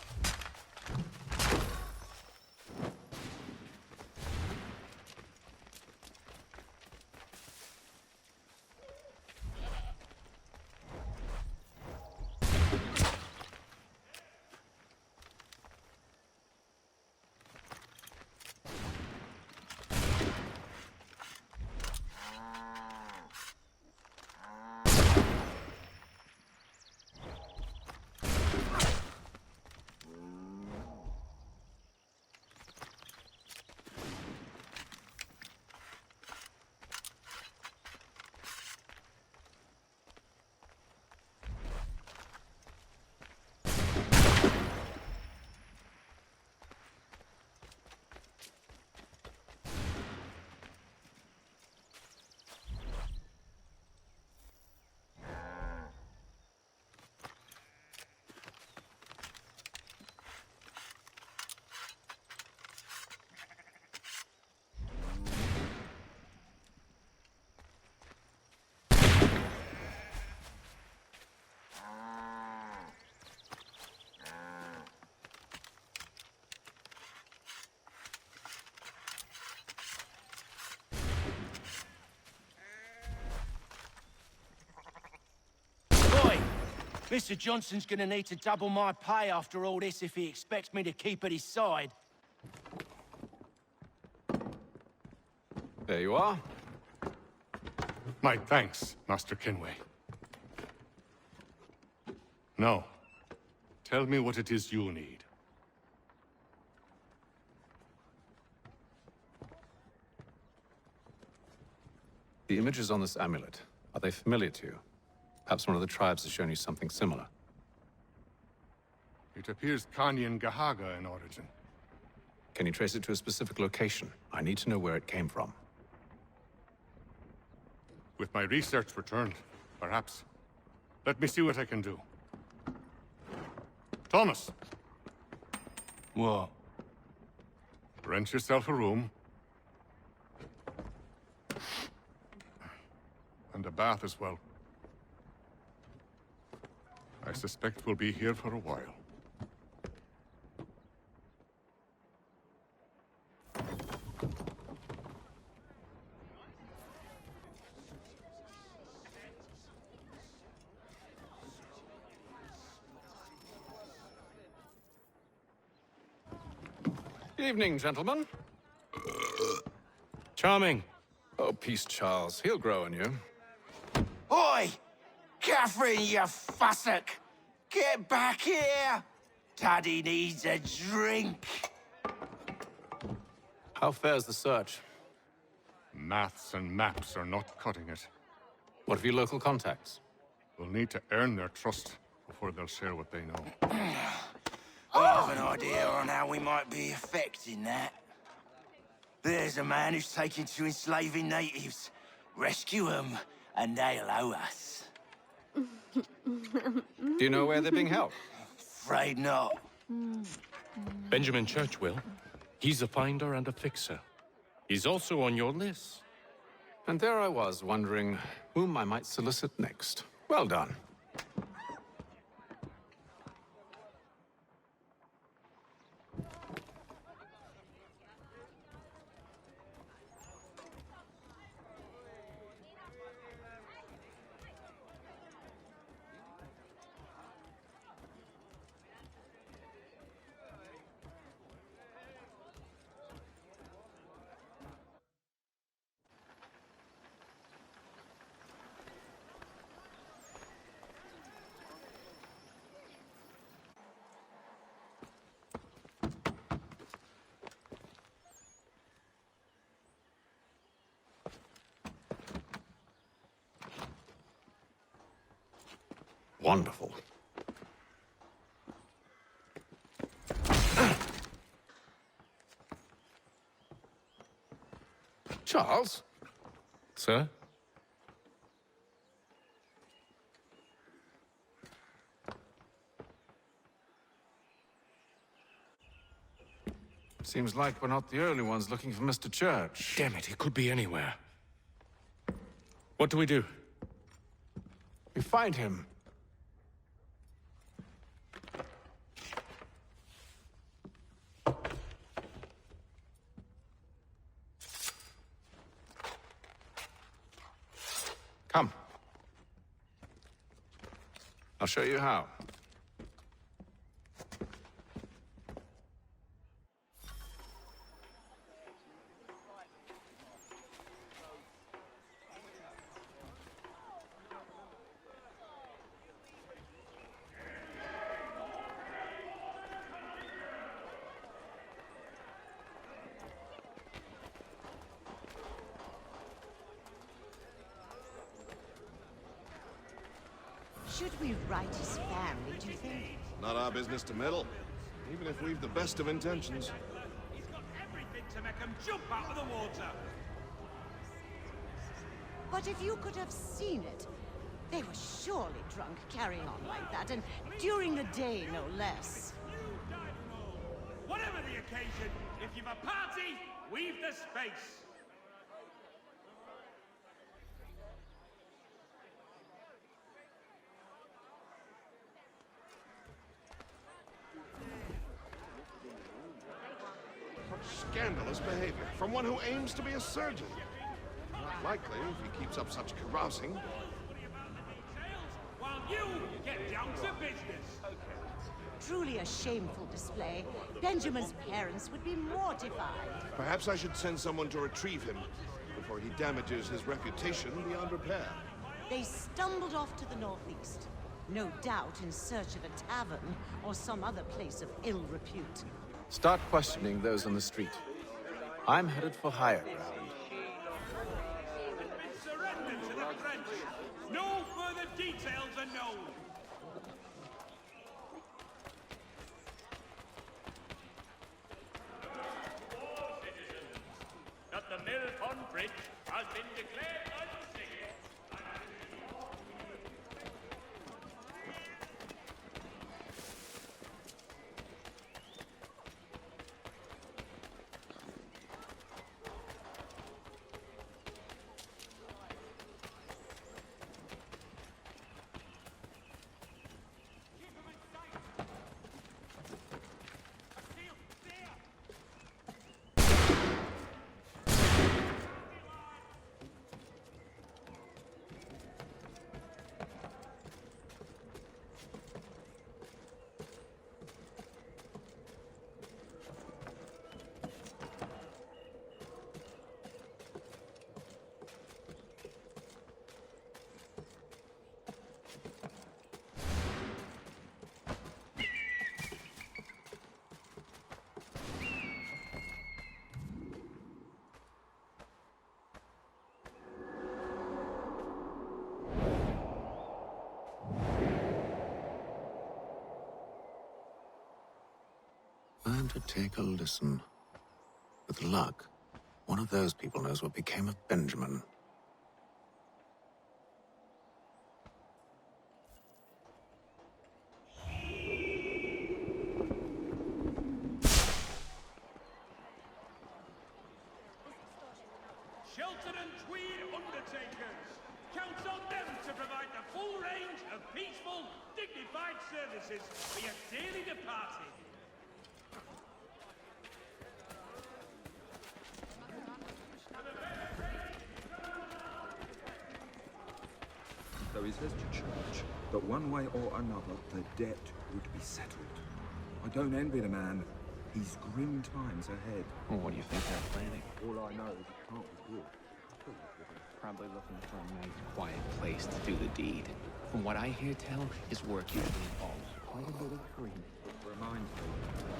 Mr. Johnson's gonna need to double my pay after all this if he expects me to keep at his side. There you are. My thanks, Master Kenway. Now, tell me what it is you need. The images on this amulet, are they familiar to you? Perhaps one of the tribes has shown you something similar. It appears Kanyan Gahaga in origin. Can you trace it to a specific location? I need to know where it came from. With my research returned, perhaps. Let me see what I can do. Thomas! What? Rent yourself a room. And a bath as well. I suspect we'll be here for a while. Evening, gentlemen. Charming. Oh, peace, Charles. He'll grow on you. Oi! Catherine, you fussock! Get back here! Daddy needs a drink. How fares the search? Maths and maps are not cutting it. What of your local contacts? We'll need to earn their trust before they'll share what they know. I have an idea on how we might be affecting that. There's a man who's taken to enslaving natives. Rescue them, and they'll owe us. Do you know where they're being held? Afraid not. Benjamin Church will. He's a finder and a fixer. He's also on your list. And there I was, wondering whom I might solicit next. Well done. Wonderful. Charles? Sir? Seems like we're not the only ones looking for Mr. Church. Damn it, he could be anywhere. What do we do? We find him. Come. I'll show you how. Should we write his family, do you think? Not our business to meddle, even if we've the best of intentions. He's got everything to make him jump out of the water. But if you could have seen it, they were surely drunk carrying on like that, and during the day, no less. Whatever the occasion, if you've a party, we've the space. Scandalous behavior from one who aims to be a surgeon. Not likely if he keeps up such carousing. While You get down to business. Truly a shameful display. Benjamin's parents would be mortified. Perhaps I should send someone to retrieve him before he damages his reputation beyond repair. They stumbled off to the northeast. No doubt in search of a tavern or some other place of ill repute. Start questioning those on the street. I'm headed for higher ground. Surrender to the French. No further details are known. That the Mill Pond Bridge has been declared unsafe. And to take a listen. With luck, one of those people knows what became of Benjamin. Shelton and Tweed Undertakers. Count on them to provide the full range of peaceful, dignified services for your dearly departed. So he says to church that one way or another the debt would be settled. I don't envy the man. He's grim times ahead. Well, what do you think they're planning? All I know is it can't be good. Probably looking for a nice, quiet place to do the deed. From what I hear tell, his work usually involves quite a bit of screaming. Reminds me,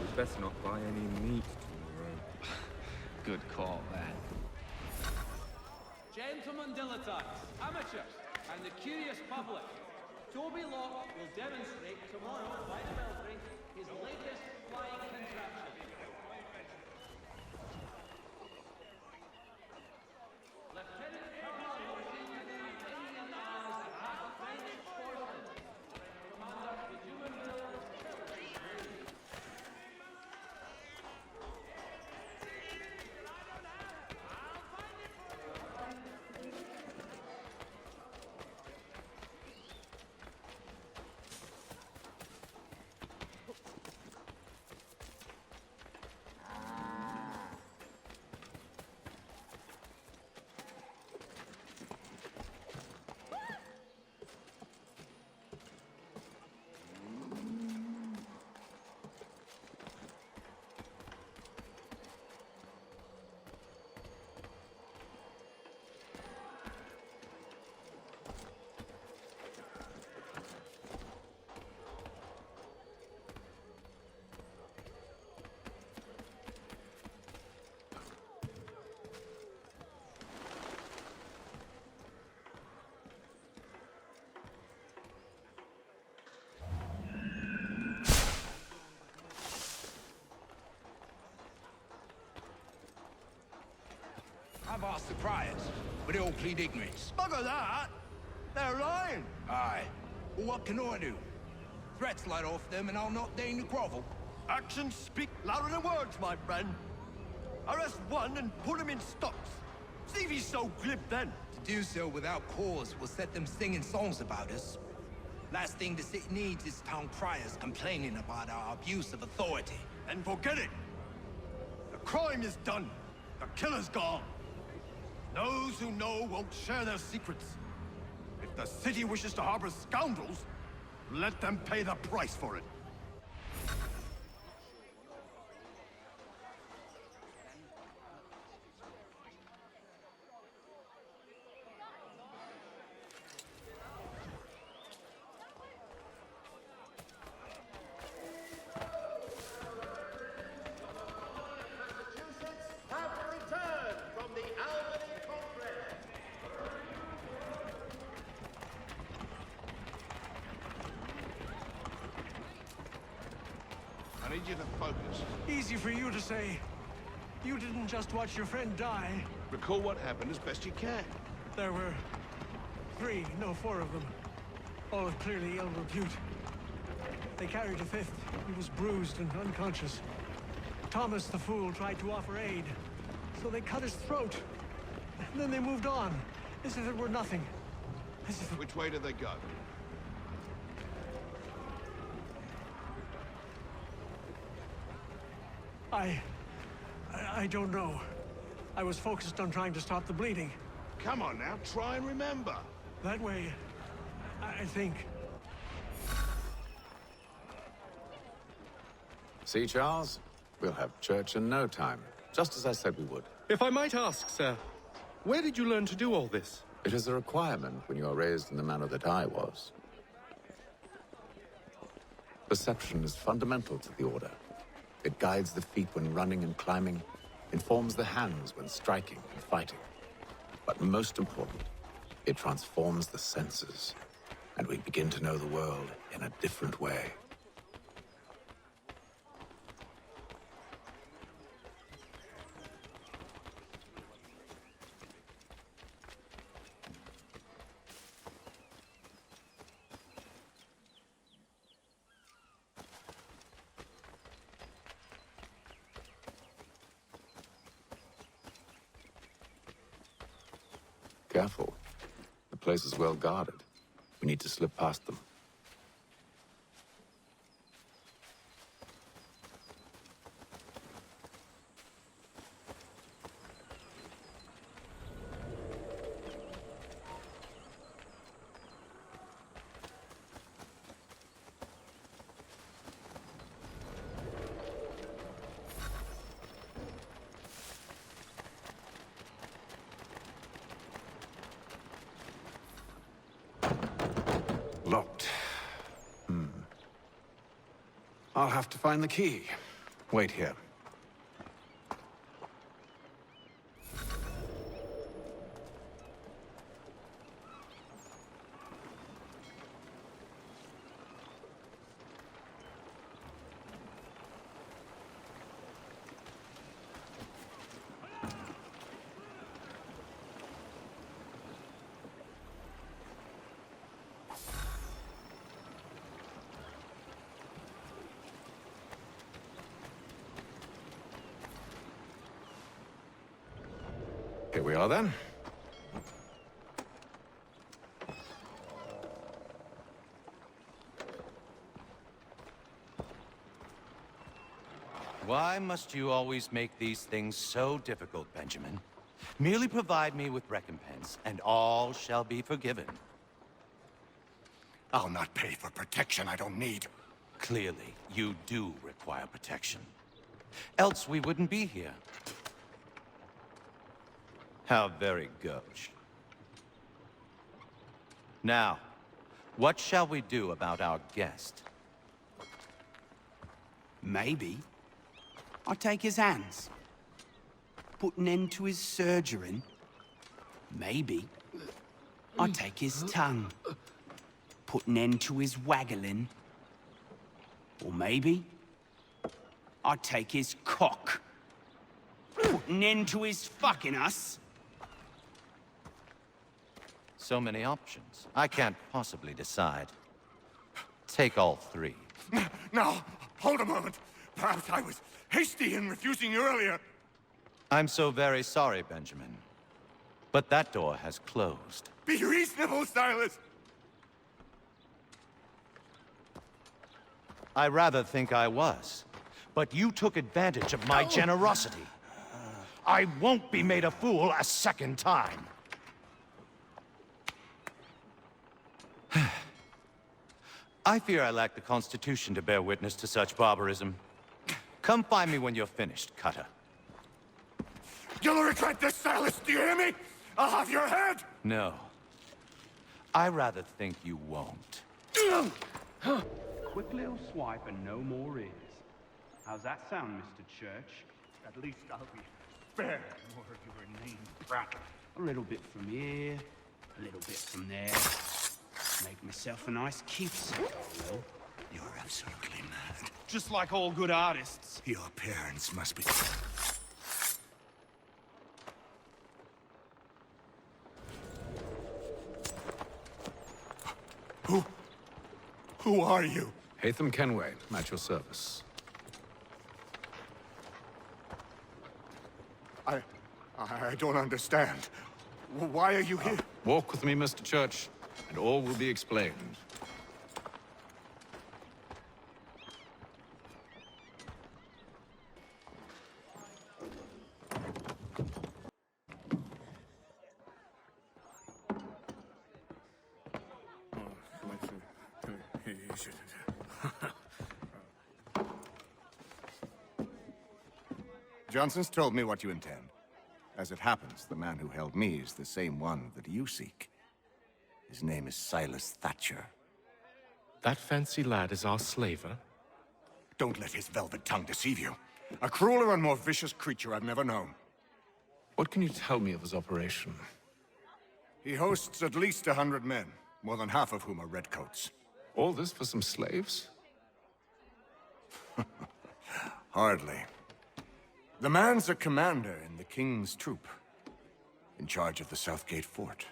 we'd best not buy any meat tomorrow. Good call, that. Gentlemen dilettantes, amateurs, and the curious public, Toby Locke will demonstrate tomorrow by the Belfry his latest flying contraption. Lieutenant Colonel recognized as a French sportsman, Commander of the Jumonville Territory. I've asked the priors, but they all plead ignorance. Bugger that! They're lying! Aye. Well, what can I do? Threats light off them and I'll not deign to grovel. Actions speak louder than words, my friend. Arrest one and put him in stocks. See if he's so glib then. To do so without cause will set them singing songs about us. Last thing the city needs is town criers complaining about our abuse of authority. And forget it. The crime is done. The killer's gone. Those who know won't share their secrets. If the city wishes to harbor scoundrels, Let them pay the price for it. I need you to focus. Easy for you to say. You didn't just watch your friend die. Recall what happened as best you can. There were 4 of them. All of clearly ill repute. They carried a 5th. He was bruised and unconscious. Thomas the fool tried to offer aid, so they cut his throat. And then they moved on, as if it were nothing. As if... Which way did they go? I don't know. I was focused on trying to stop the bleeding. Come on now, try and remember. That way, I think. See, Charles? We'll have church in no time, just as I said we would. If I might ask, sir, where did you learn to do all this? It is a requirement when you are raised in the manner that I was. Perception is fundamental to the Order. It guides the feet when running and climbing, informs the hands when striking and fighting. But most important, it transforms the senses, and we begin to know the world in a different way. Careful. The place is well guarded. We need to slip past them. Locked. I'll have to find the key. Wait here. Here we are, then. Why must you always make these things so difficult, Benjamin? Merely provide me with recompense, and all shall be forgiven. I'll not pay for protection I don't need. Clearly, you do require protection. Else we wouldn't be here. How very gauche. Now, what shall we do about our guest? Maybe I take his hands, put an end to his surgering. Maybe I take his tongue, put an end to his waggling. Or maybe I take his cock, put an end to his fucking us. So many options. I can't possibly decide. Take all three. Now, hold a moment. Perhaps I was hasty in refusing you earlier. I'm so very sorry, Benjamin. But that door has closed. Be reasonable, Silas. I rather think I was. But you took advantage of my generosity. I won't be made a fool a second time. I fear I lack the constitution to bear witness to such barbarism. Come find me when you're finished, Cutter. You'll regret this, Silas, do you hear me? I'll have your head! No. I rather think you won't. Quick little swipe and no more is. How's that sound, Mr. Church? At least I'll be fair. More of your name, Brat. A little bit from here, a little bit from there. Make myself a nice keepsake, I will. You're absolutely mad. Just like all good artists. Your parents must be... Who are you? Haytham Kenway, at your service. I don't understand. Why are you here? Walk with me, Mr. Church, and all will be explained. Johnson's told me what you intend. As it happens, the man who held me is the same one that you seek. His name is Silas Thatcher. That fancy lad is our slaver? Don't let his velvet tongue deceive you. A crueler and more vicious creature I've never known. What can you tell me of his operation? He hosts at least 100 men, more than half of whom are redcoats. All this for some slaves? Hardly. The man's a commander in the King's troop, in charge of the Southgate Fort.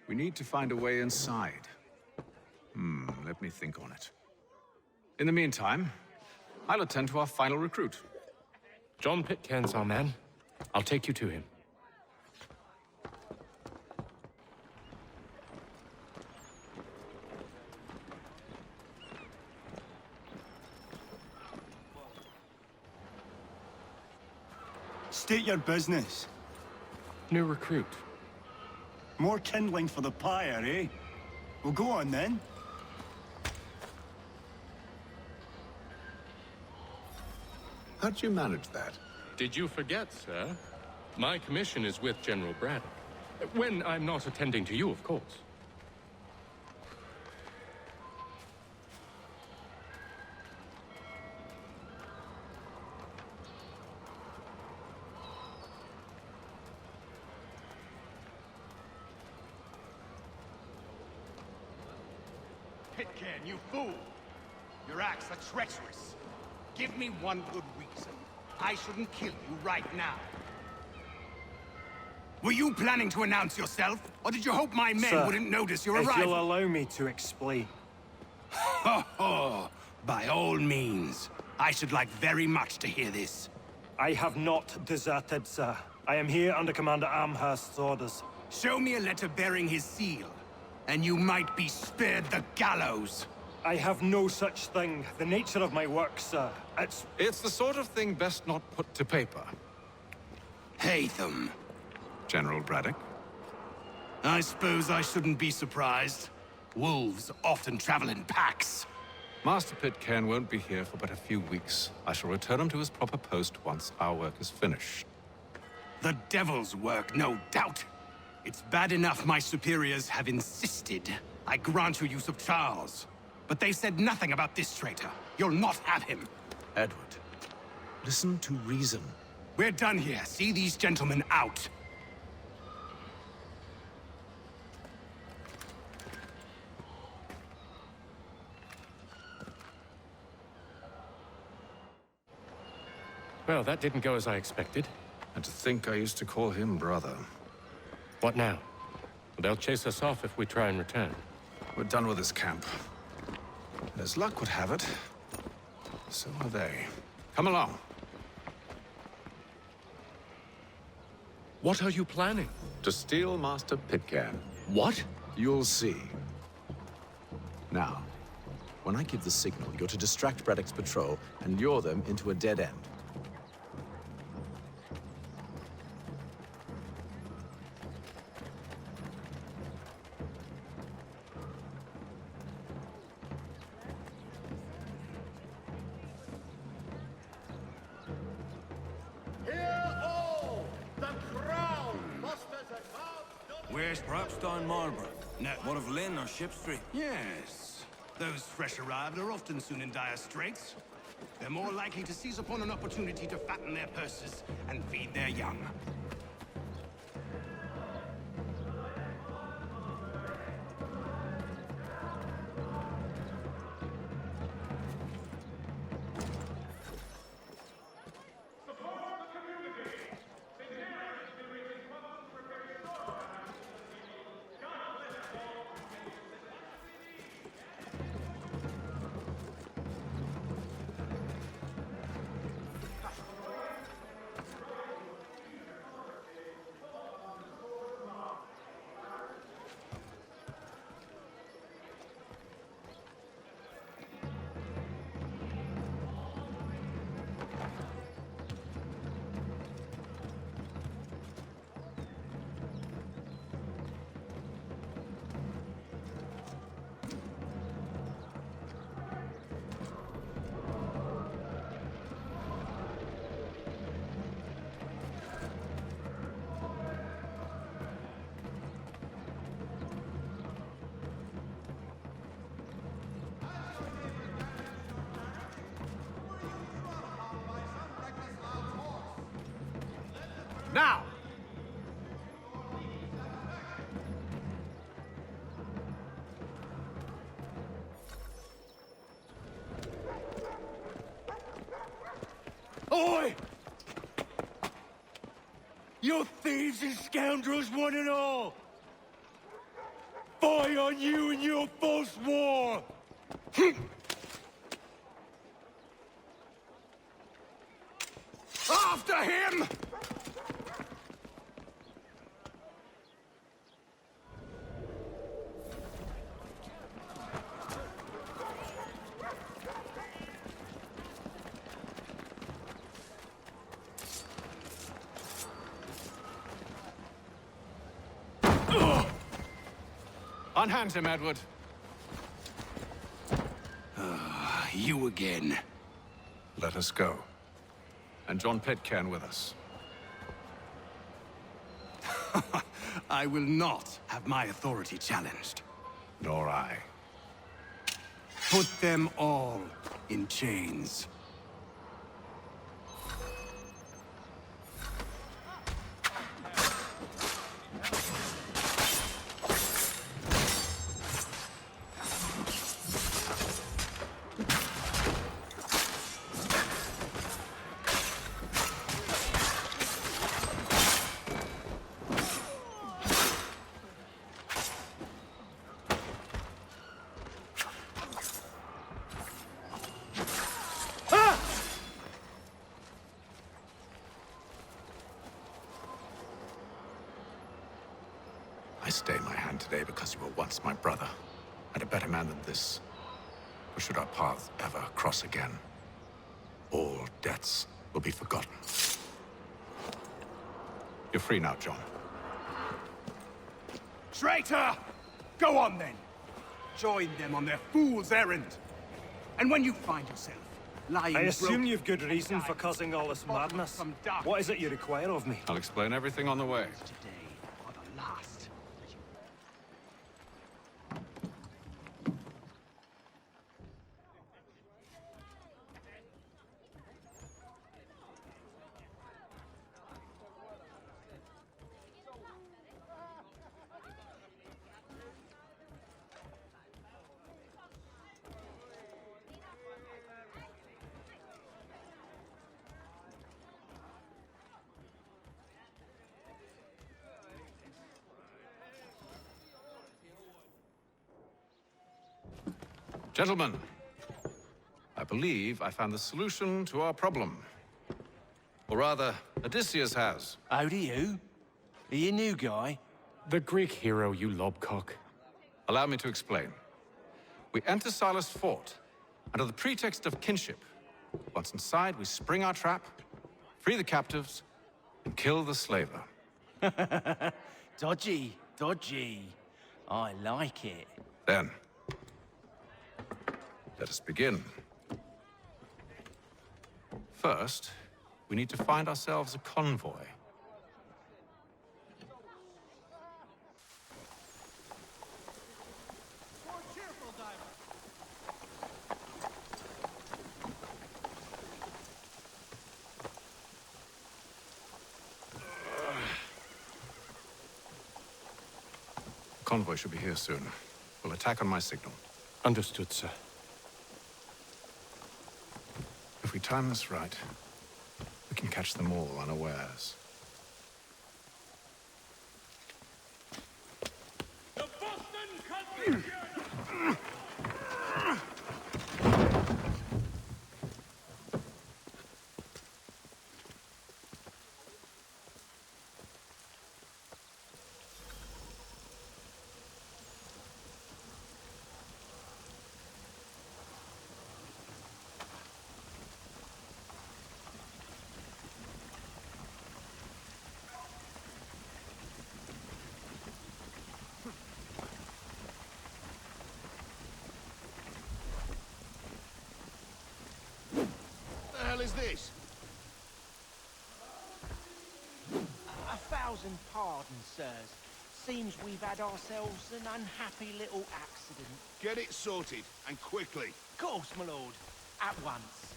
We need to find a way inside. Let me think on it. In the meantime, I'll attend to our final recruit. John Pitcairn's our man. I'll take you to him. State your business. New recruit. More kindling for the pyre, eh? Well, go on then. How'd you manage that? Did you forget, sir? My commission is with General Braddock. When I'm not attending to you, of course. Pitcairn, you fool! Your acts are treacherous. Give me one good reason. I shouldn't kill you right now. Were you planning to announce yourself? Or did you hope my men Sir, wouldn't notice your if arrival? you'll allow me to explain. Ho ho! By all means. I should like very much to hear this. I have not deserted, sir. I am here under Commander Amherst's orders. Show me a letter bearing his seal, and you might be spared the gallows. I have no such thing. The nature of my work, sir, It's the sort of thing best not put to paper. Haytham. General Braddock? I suppose I shouldn't be surprised. Wolves often travel in packs. Master Pitcairn won't be here for but a few weeks. I shall return him to his proper post once our work is finished. The devil's work, no doubt. It's bad enough my superiors have insisted I grant you use of Charles. But they said nothing about this traitor. You'll not have him. Edward, listen to reason. We're done here. See these gentlemen out. Well, that didn't go as I expected. And to think I used to call him brother. What now? They'll chase us off if we try and return. We're done with this camp. And as luck would have it, so are they. Come along. What are you planning? To steal Master Pitcairn. What? You'll see. Now, when I give the signal, you're to distract Braddock's patrol and lure them into a dead end. Where's Propstein Marlborough? No. What of Lynn or Ship Street? Yes. Those fresh arrived are often soon in dire straits. They're more likely to seize upon an opportunity to fatten their purses and feed their young. Now! Oi! You thieves and scoundrels, one and all! Fie on you and your false war! After him! Unhand him, Edward. You again. Let us go. And John Pitcairn with us. I will not have my authority challenged. Nor I. Put them all in chains. I stay my hand today because you were once my brother, and a better man than this. Or should our paths ever cross again, all debts will be forgotten. You're free now, John. Traitor! Go on then. Join them on their fool's errand. And when you find yourself lying... I assume you've good reason for causing all this madness. What is it you require of me? I'll explain everything on the way. Gentlemen, I believe I found the solution to our problem. Or rather, Odysseus has. How do you? Are you a new guy? The Greek hero, you lobcock. Allow me to explain. We enter Silas' fort, under the pretext of kinship. Once inside, we spring our trap, free the captives, and kill the slaver. Dodgy, dodgy. I like it. Then, let us begin. First, we need to find ourselves a convoy. convoy should be here soon. We'll attack on my signal. Understood, sir. If we time this right, we can catch them all unawares. The Boston Convention! The hell is this? A thousand pardons, sirs. Seems we've had ourselves an unhappy little accident. Get it sorted, and quickly. Of course, my lord. At once.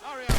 Hurry up!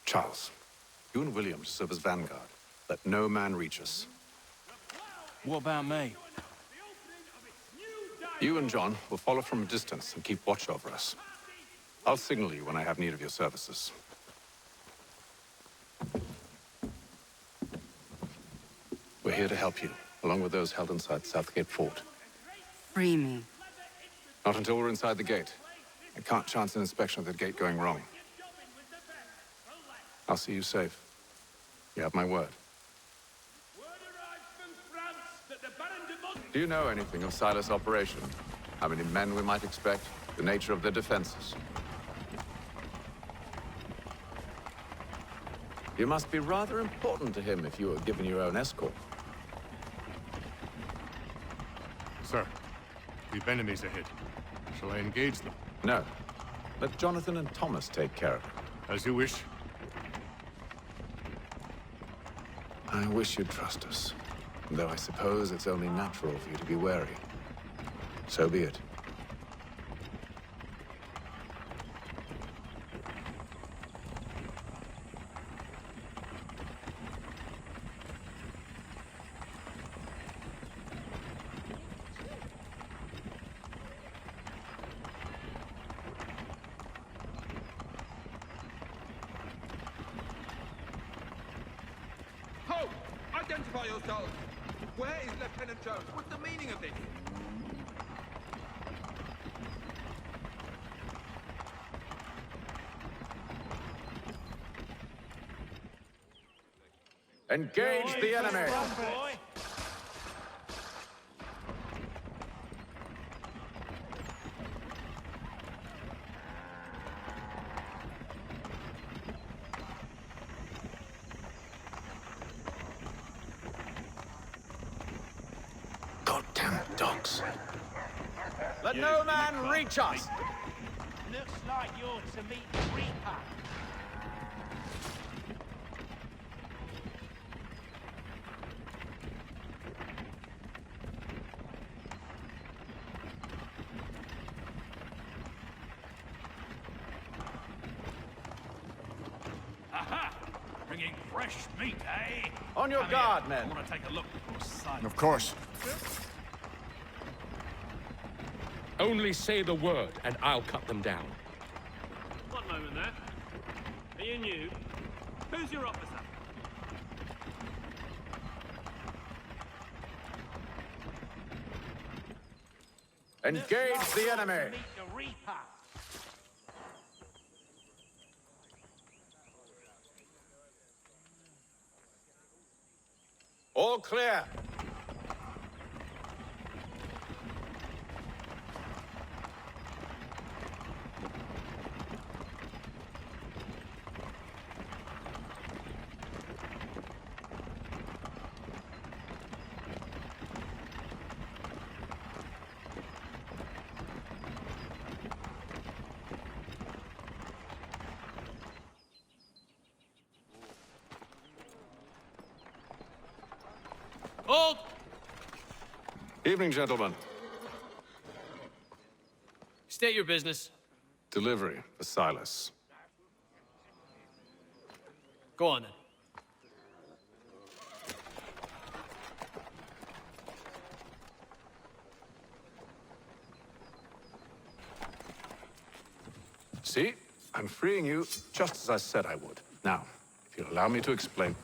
Charles, you and William serve as vanguard. Let no man reach us. What about me? You and John will follow from a distance and keep watch over us. I'll signal you when I have need of your services. We're here to help you, along with those held inside Southgate Fort. Free me. Not until we're inside the gate. I can't chance an inspection of the gate going wrong. I'll see you safe. You have my word. Do you know anything of Silas' operation? How many men we might expect? The nature of their defenses? You must be rather important to him if you were given your own escort. Sir, we've enemies ahead. Shall I engage them? No. Let Jonathan and Thomas take care of it. As you wish. I wish you'd trust us. Though I suppose it's only natural for you to be wary. So be it. Ho! Identify yourselves! Where is Lieutenant Jones? What's the meaning of this? Engage the enemy! Goddamn dogs. Let no man reach us! Looks like you're to meet the Reaper. Aha! Bringing fresh meat, eh? On your Come guard, here. men. I want to take a look before sun. Of course. Only say the word, and I'll cut them down. One moment there. Are you new? Who's your officer? Engage the enemy! Meet the Reaper. All clear. Hold! Evening, gentlemen. State your business. Delivery for Silas. Go on then. See? I'm freeing you just as I said I would. Now, if you'll allow me to explain.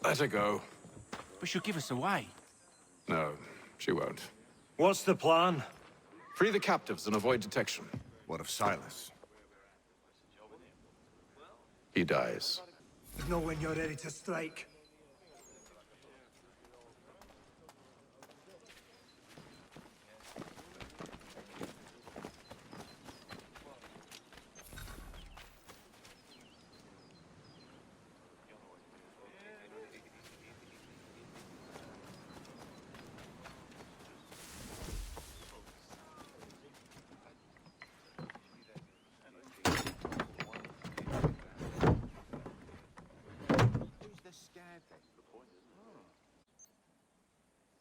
Let her go. But she'll give us away. No, she won't. What's the plan? Free the captives and avoid detection. What of Silas? He dies. Know when you're ready to strike.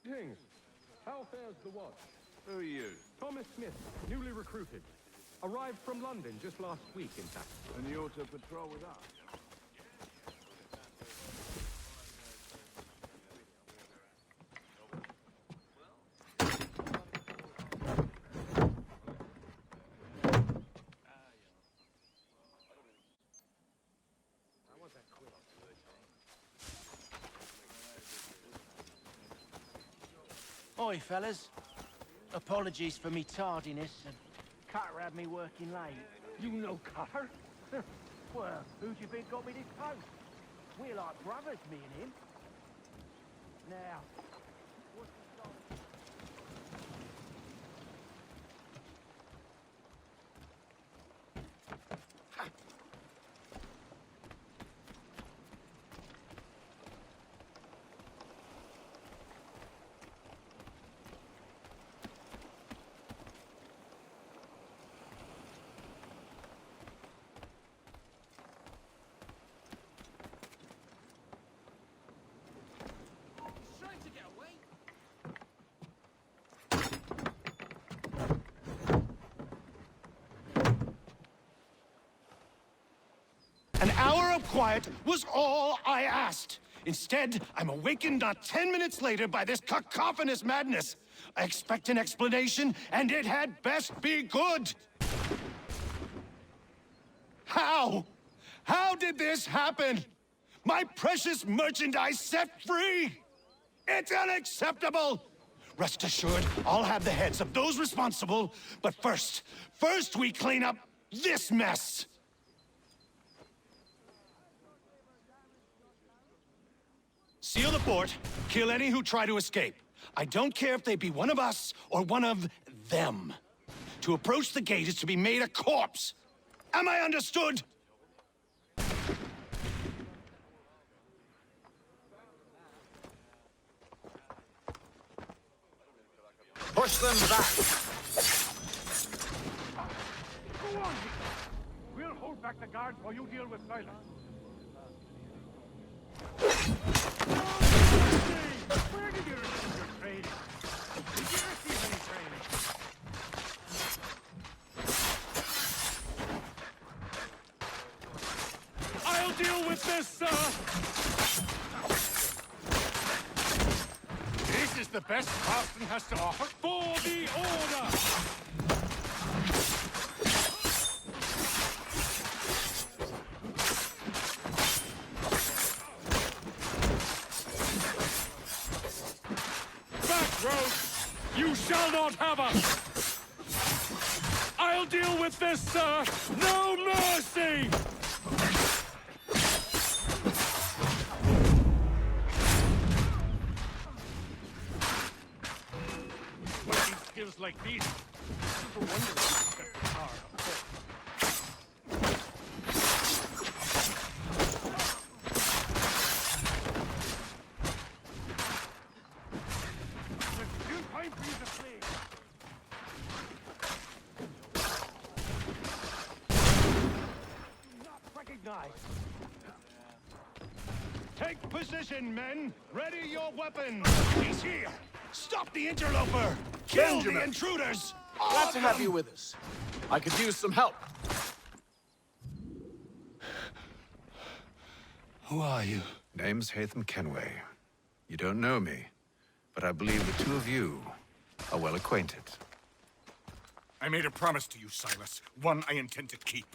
King, how fares the watch? Who are you? Thomas Smith, newly recruited. Arrived from London just last week, in fact. And you're to patrol with us? Oi, fellas. Apologies for me tardiness. And Cutter had me working late. You know Cutter? Well, who do you think got me this post? We're like brothers, me and him. Now, what's the story? An hour of quiet was all I asked. Instead, I'm awakened not 10 minutes later by this cacophonous madness. I expect an explanation, and it had best be good. How? How did this happen? My precious merchandise set free? It's unacceptable! Rest assured, I'll have the heads of those responsible, but first we clean up this mess! Seal the fort, kill any who try to escape. I don't care if they be one of us or one of them. To approach the gate is to be made a corpse. Am I understood? Push them back! Go on, we'll hold back the guards while you deal with Silas. Where did you receive your training? Did you receive any training? I'll deal with this, sir! This is the best Boston has to offer for the order! You shall not have us! I'll deal with this, sir! No mercy! like these. No wonder you get the car up there. There's time for you to flee. Not recognized. Take position, men! Ready your weapons! He's here! Stop the interloper! Kill Benjamin. the intruders! Glad to have you with us. I could use some help. Who are you? Name's Heatham Kenway. You don't know me, but I believe the two of you are well acquainted. I made a promise to you, Silas. One I intend to keep.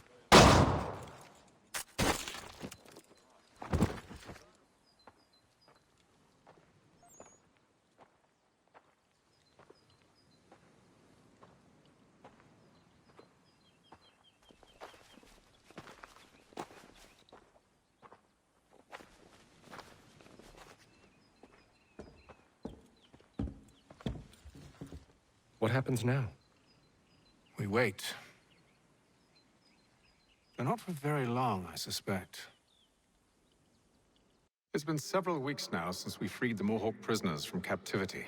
What happens now? We wait. But not for very long, I suspect. It's been several weeks now since we freed the Mohawk prisoners from captivity.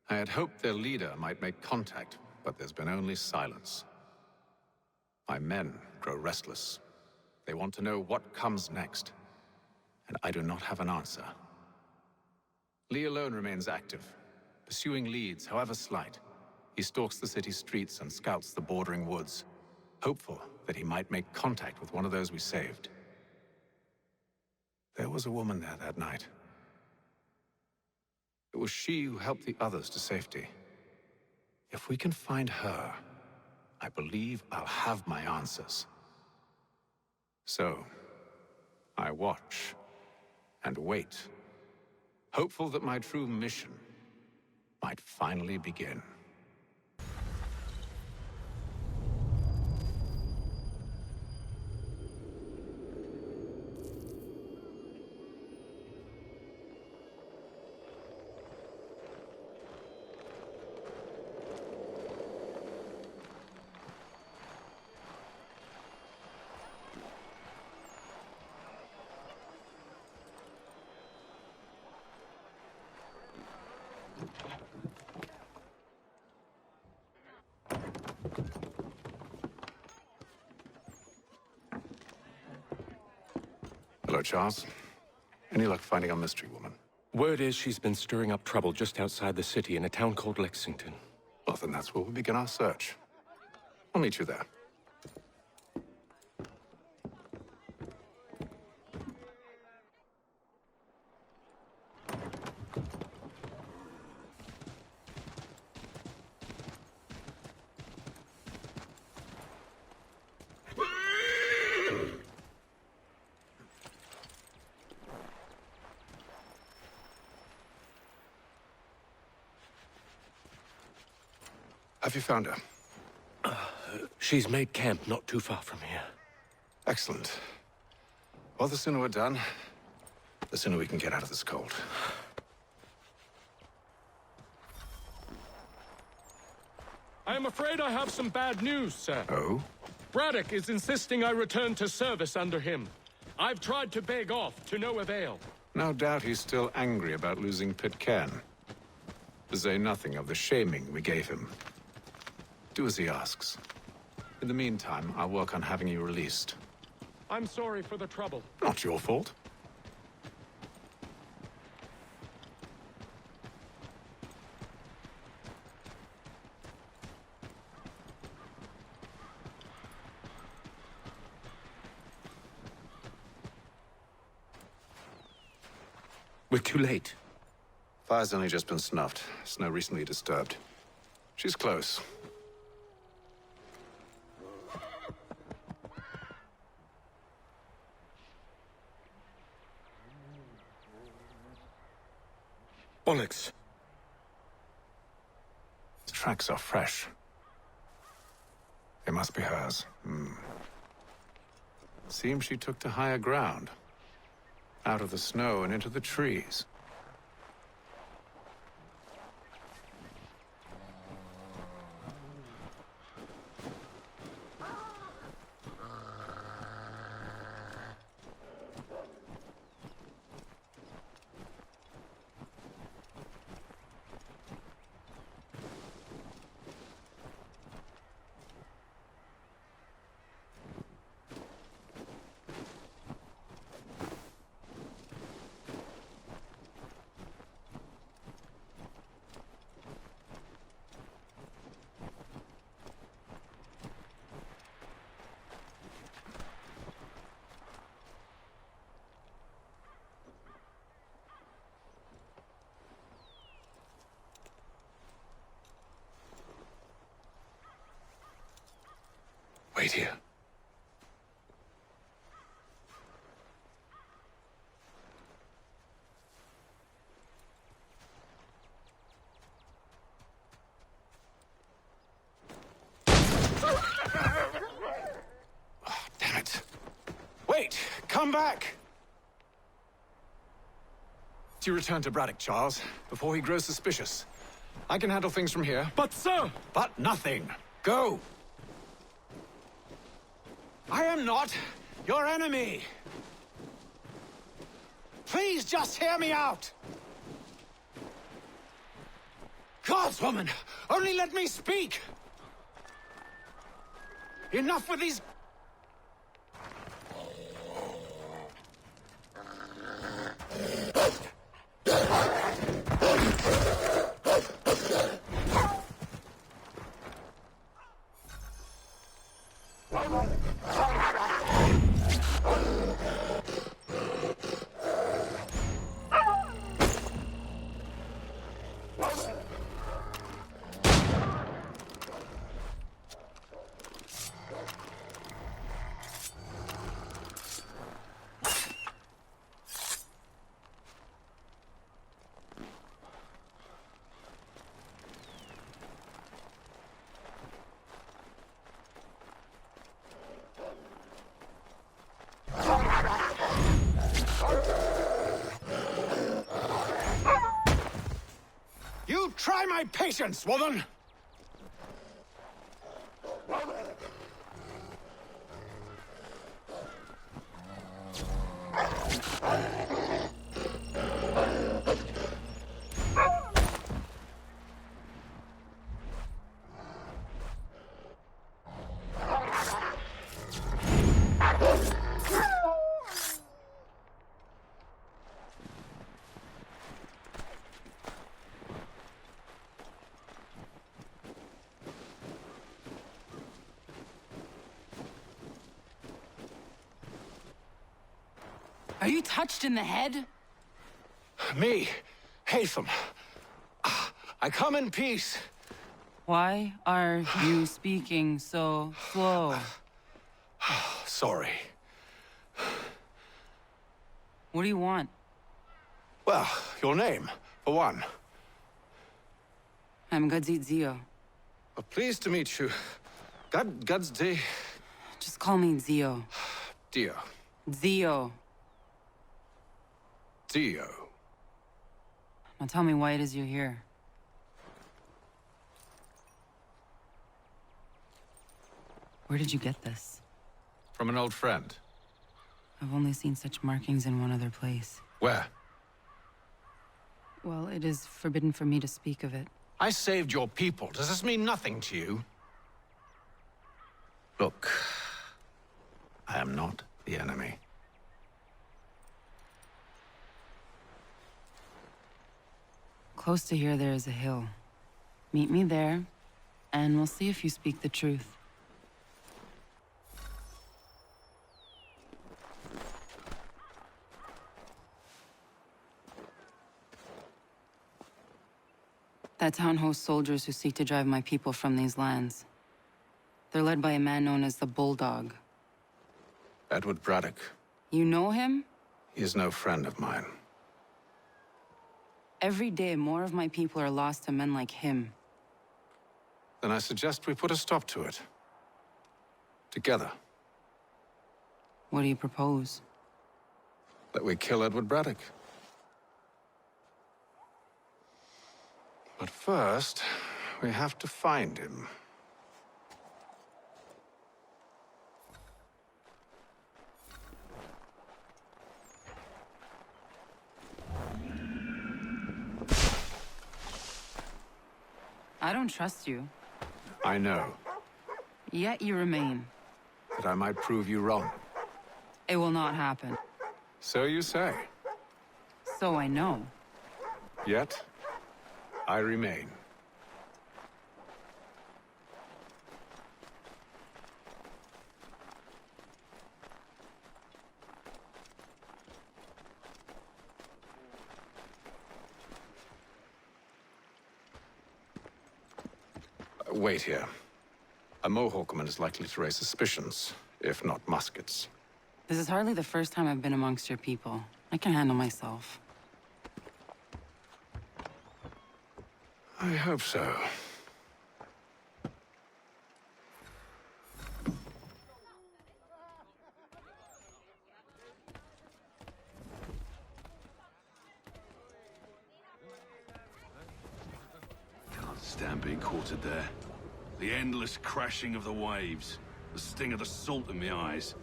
I had hoped their leader might make contact, but there's been only silence. My men grow restless. They want to know what comes next, and I do not have an answer. Lee alone remains active, pursuing leads, however slight. He stalks the city streets and scouts the bordering woods, hopeful that he might make contact with one of those we saved. There was a woman there that night. It was she who helped the others to safety. If we can find her, I believe I'll have my answers. So, I watch and wait, hopeful that my true mission might finally begin. Hello, Charles. Any luck finding our mystery woman? Word is she's been stirring up trouble just outside the city in a town called Lexington. Well, then that's where we'll begin our search. I'll meet you there. Have you found her? She's made camp not too far from here. Excellent. Well, the sooner we're done, the sooner we can get out of this cold. I am afraid I have some bad news, sir. Oh? Braddock is insisting I return to service under him. I've tried to beg off, to no avail. No doubt he's still angry about losing Pitcairn. To say nothing of the shaming we gave him. Do as he asks. In the meantime, I'll work on having you released. I'm sorry for the trouble. Not your fault. We're too late. Fire's only just been snuffed. Snow recently disturbed. She's close. Bollocks. The tracks are fresh. They must be hers. Seems she took to higher ground. Out of the snow and into the trees. Wait here. Oh, damn it. Wait! Come back! You return to Braddock, Charles, before he grows suspicious. I can handle things from here. But, sir! But nothing. Go! I am not your enemy! Please just hear me out! Gods, woman! Only let me speak! Enough with these... You try my patience, woman! Are you touched in the head? Me, Heatham. I come in peace. Why are you speaking so slow? Sorry. What do you want? Well, your name, for one. I'm Gadzit Zio. Pleased to meet you. Gadsday. Just call me Zio. Dio. Zio. Dio. Now tell me why it is you're here. Where did you get this? From an old friend. I've only seen such markings in one other place. Where? Well, it is forbidden for me to speak of it. I saved your people. Does this mean nothing to you? Look, I am not the enemy. Close to here, there is a hill. Meet me there, and we'll see if you speak the truth. That town hosts soldiers who seek to drive my people from these lands. They're led by a man known as the Bulldog. Edward Braddock. You know him? He is no friend of mine. Every day, more of my people are lost to men like him. Then I suggest we put a stop to it. Together. What do you propose? That we kill Edward Braddock. But first, we have to find him. I don't trust you. I know. Yet you remain. That I might prove you wrong. It will not happen. So you say. So I know. Yet, I remain. Wait here. A Mohawkman is likely to raise suspicions, if not muskets. This is hardly the first time I've been amongst your people. I can handle myself. I hope so. Can't stand being quartered there. The endless crashing of the waves, the sting of the salt in my eyes,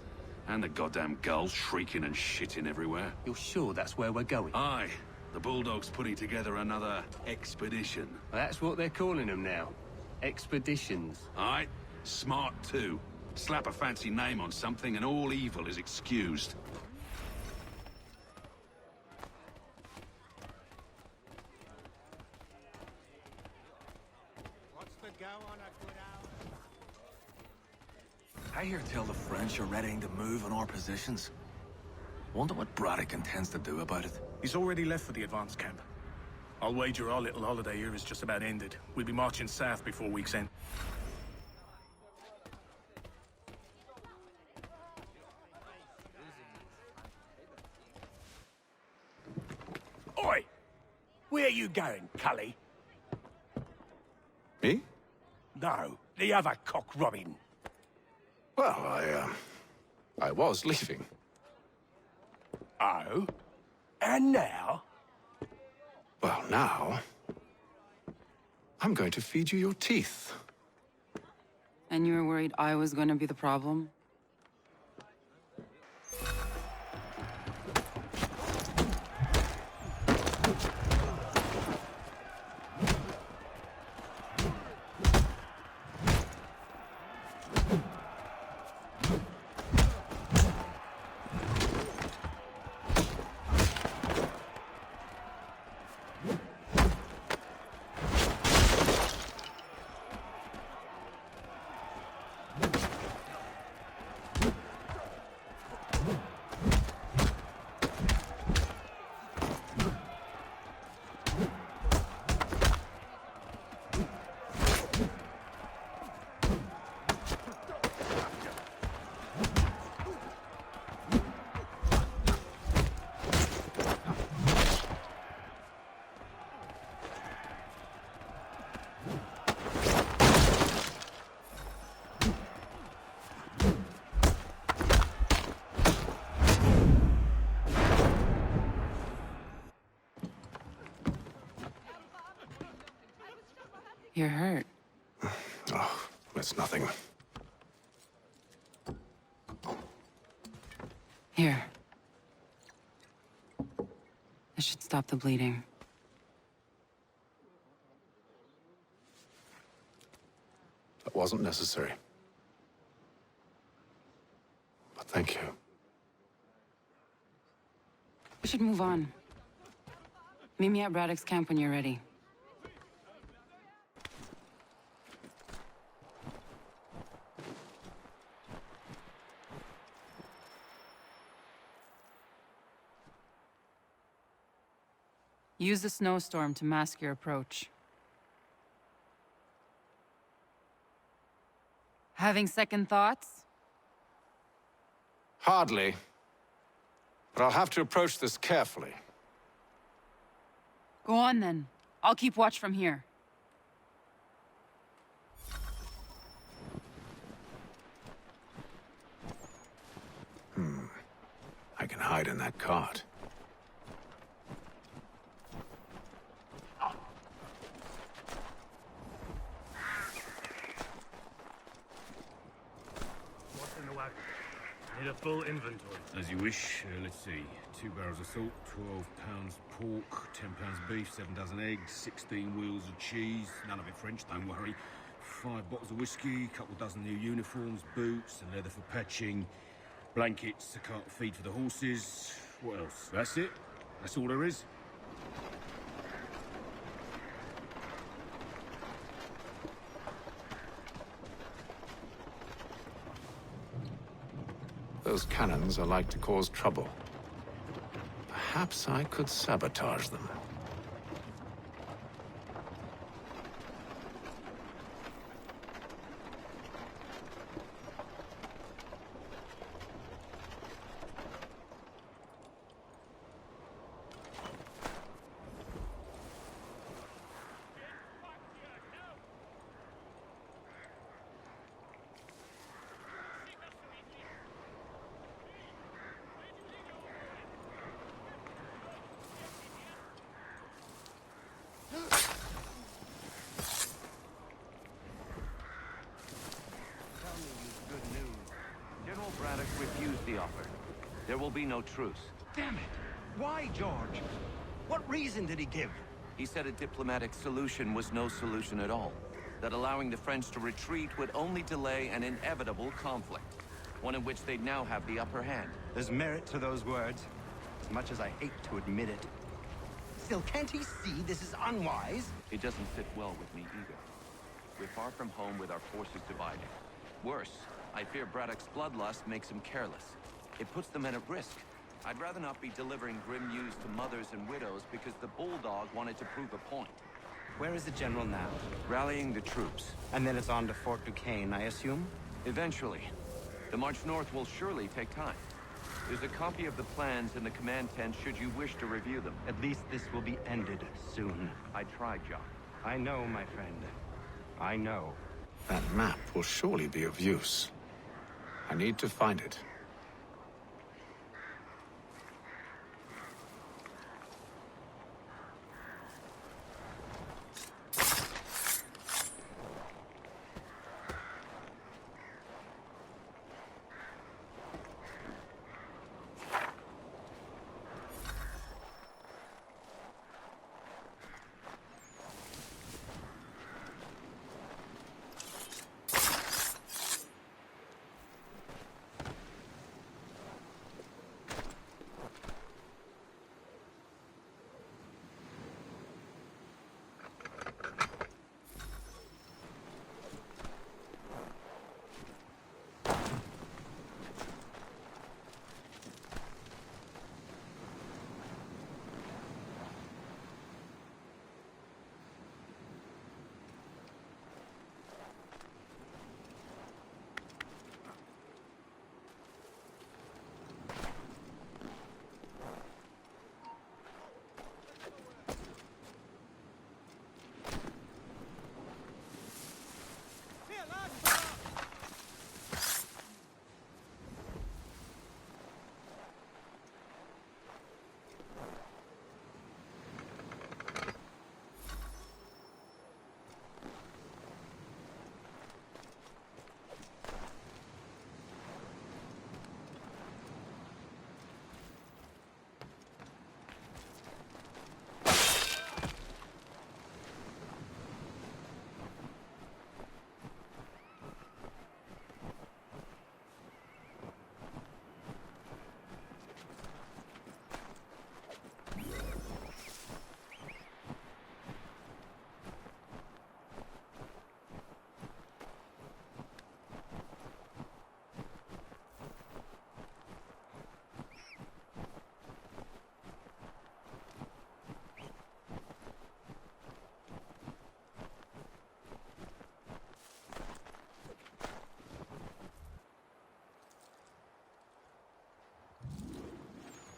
and the goddamn gulls shrieking and shitting everywhere. You're sure that's where we're going? Aye. The Bulldog's putting together another expedition. That's what they're calling them now. Expeditions. Aye. Smart too. Slap a fancy name on something and all evil is excused. What's the go on a good hour? I hear tell the French are readying to move on our positions. Wonder what Braddock intends to do about it. He's already left for the advance camp. I'll wager our little holiday here is just about ended. We'll be marching south before week's end. Oi! Where are you going, Cully? Me? No, the other cock robin. Well, I was leaving. Oh? And now? Well, now... I'm going to feed you your teeth. And you were worried I was going to be the problem? You're hurt. Oh, that's nothing. Here. This should stop the bleeding. That wasn't necessary. But thank you. We should move on. Meet me at Braddock's camp when you're ready. Use the snowstorm to mask your approach. Having second thoughts? Hardly. But I'll have to approach this carefully. Go on then. I'll keep watch from here. I can hide in that cart. What's in the wagon? Need a full inventory. As you wish. Let's see. 2 barrels of salt, 12 pounds pork, 10 pounds beef, 7 dozen eggs, 16 wheels of cheese. None of it French, don't worry. 5 bottles of whiskey, couple dozen new uniforms, boots, and leather for patching, blankets, a cart of feed for the horses. What else? That's it? That's all there is? Those cannons are like to cause trouble. Perhaps I could sabotage them. Braddock refused the offer. There will be no truce. Damn it! Why, George? What reason did he give? He said a diplomatic solution was no solution at all. That allowing the French to retreat would only delay an inevitable conflict. One in which they'd now have the upper hand. There's merit to those words, as much as I hate to admit it. Still, can't he see this is unwise? It doesn't sit well with me either. We're far from home with our forces divided. Worse, I fear Braddock's bloodlust makes him careless. It puts the men at risk. I'd rather not be delivering grim news to mothers and widows because the Bulldog wanted to prove a point. Where is the general now? Rallying the troops. And then it's on to Fort Duquesne, I assume? Eventually. The march north will surely take time. There's a copy of the plans in the command tent should you wish to review them. At least this will be ended soon. I tried, John. I know, my friend. I know. That map will surely be of use. I need to find it.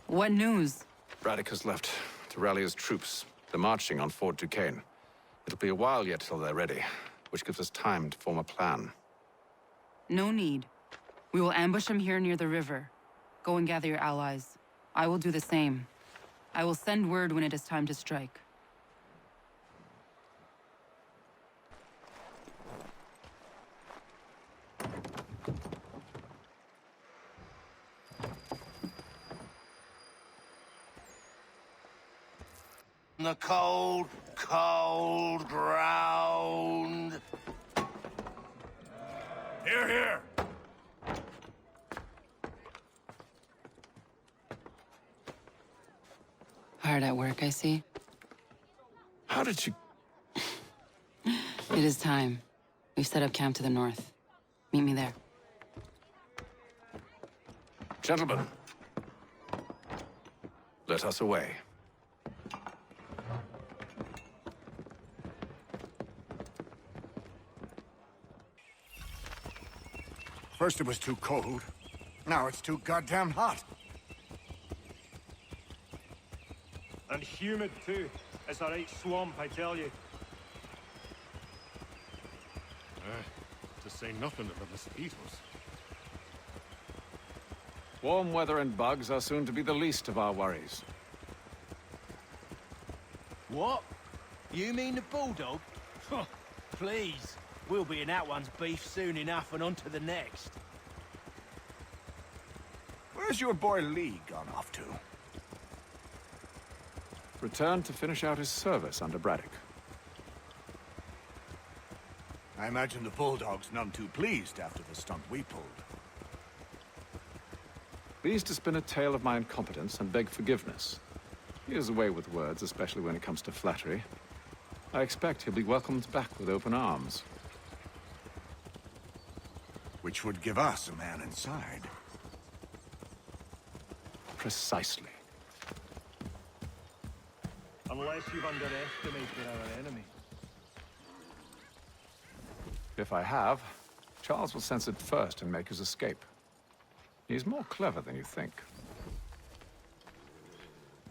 What news? Braddock has left to rally his troops. They're marching on Fort Duquesne. It'll be a while yet till they're ready, which gives us time to form a plan. No need. We will ambush him here near the river. Go and gather your allies. I will do the same. I will send word when it is time to strike. The cold, cold ground. Here, here. Hard at work, I see. How did you... It is time. We've set up camp to the north. Meet me there. Gentlemen, let us away. First it was too cold. Now it's too goddamn hot. And humid, too. It's a right swamp, I tell you. To say nothing of the mosquitoes. Warm weather and bugs are soon to be the least of our worries. What? You mean the Bulldog? Please. We'll be in that one's beef soon enough and on to the next. Where's your boy Lee gone off to? Returned to finish out his service under Braddock. I imagine the Bulldog's none too pleased after the stunt we pulled. Pleased to spin a tale of my incompetence and beg forgiveness. He has a way with words, especially when it comes to flattery. I expect he'll be welcomed back with open arms. Which would give us a man inside. Precisely. Unless you've underestimated our enemy. If I have, Charles will sense it first and make his escape. He's more clever than you think.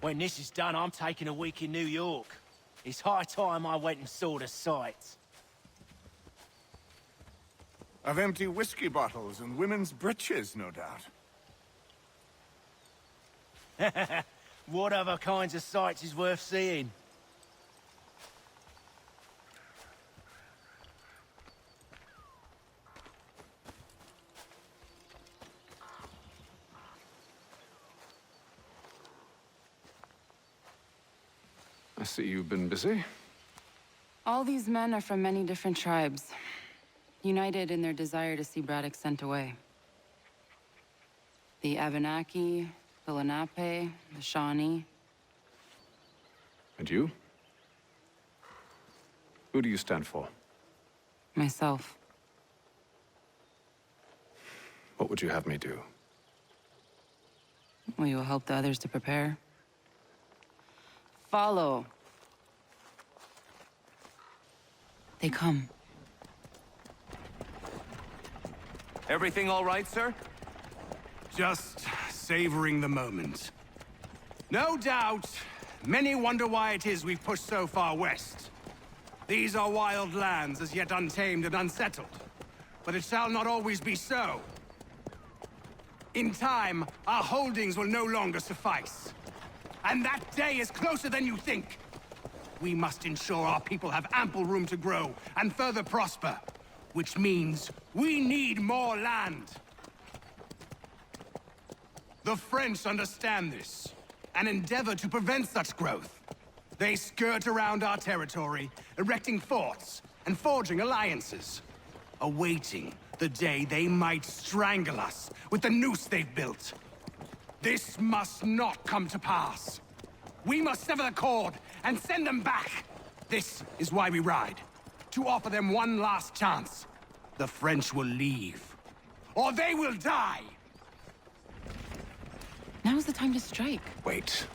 When this is done, I'm taking a week in New York. It's high time I went and saw the sights. Of empty whiskey bottles and women's breeches, no doubt. What other kinds of sights is worth seeing? I see you've been busy. All these men are from many different tribes, united in their desire to see Braddock sent away. The Abenaki, the Lenape, the Shawnee. And you? Who do you stand for? Myself. What would you have me do? Will you help the others to prepare? Follow. They come. Everything all right, sir? Just savoring the moment. No doubt, many wonder why it is we've pushed so far west. These are wild lands, as yet untamed and unsettled. But it shall not always be so. In time, our holdings will no longer suffice. And that day is closer than you think. We must ensure our people have ample room to grow and further prosper. Which means we need more land. The French understand this, and endeavor to prevent such growth. They skirt around our territory, erecting forts and forging alliances, awaiting the day they might strangle us with the noose they've built. This must not come to pass. We must sever the cord and send them back. This is why we ride. To offer them one last chance. The French will leave. Or they will die! Now's the time to strike. Wait.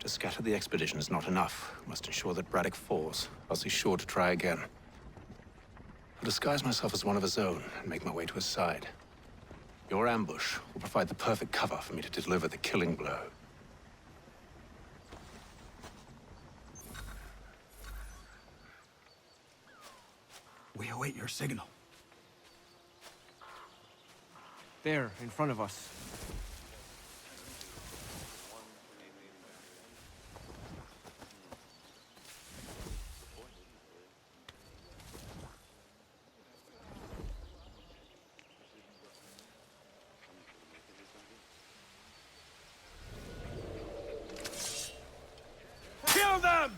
To scatter the expedition is not enough. We must ensure that Braddock falls, else he's sure to try again. I'll disguise myself as one of his own and make my way to his side. Your ambush will provide the perfect cover for me to deliver the killing blow. We await your signal. There, in front of us. Kill them!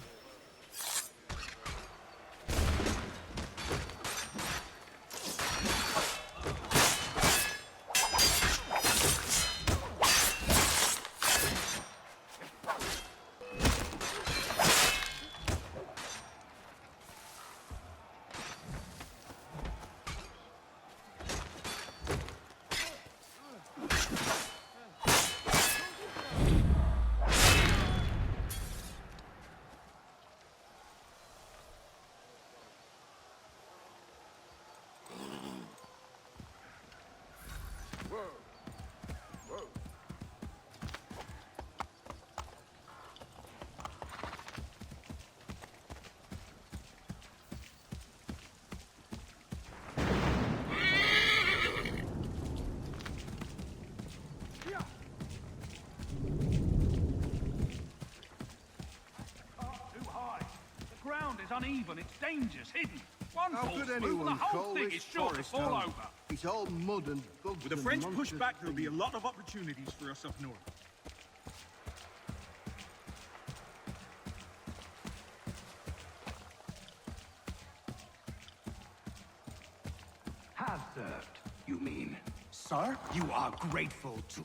Uneven, it's dangerous, hidden. fun How falls could through, anyone the whole call thing this is sure to forest fall home? over. It's all mud and bugs. With the and French monsters. pushback, there'll be a lot of opportunities for us up north. Have served, you mean? Sir? You are grateful to...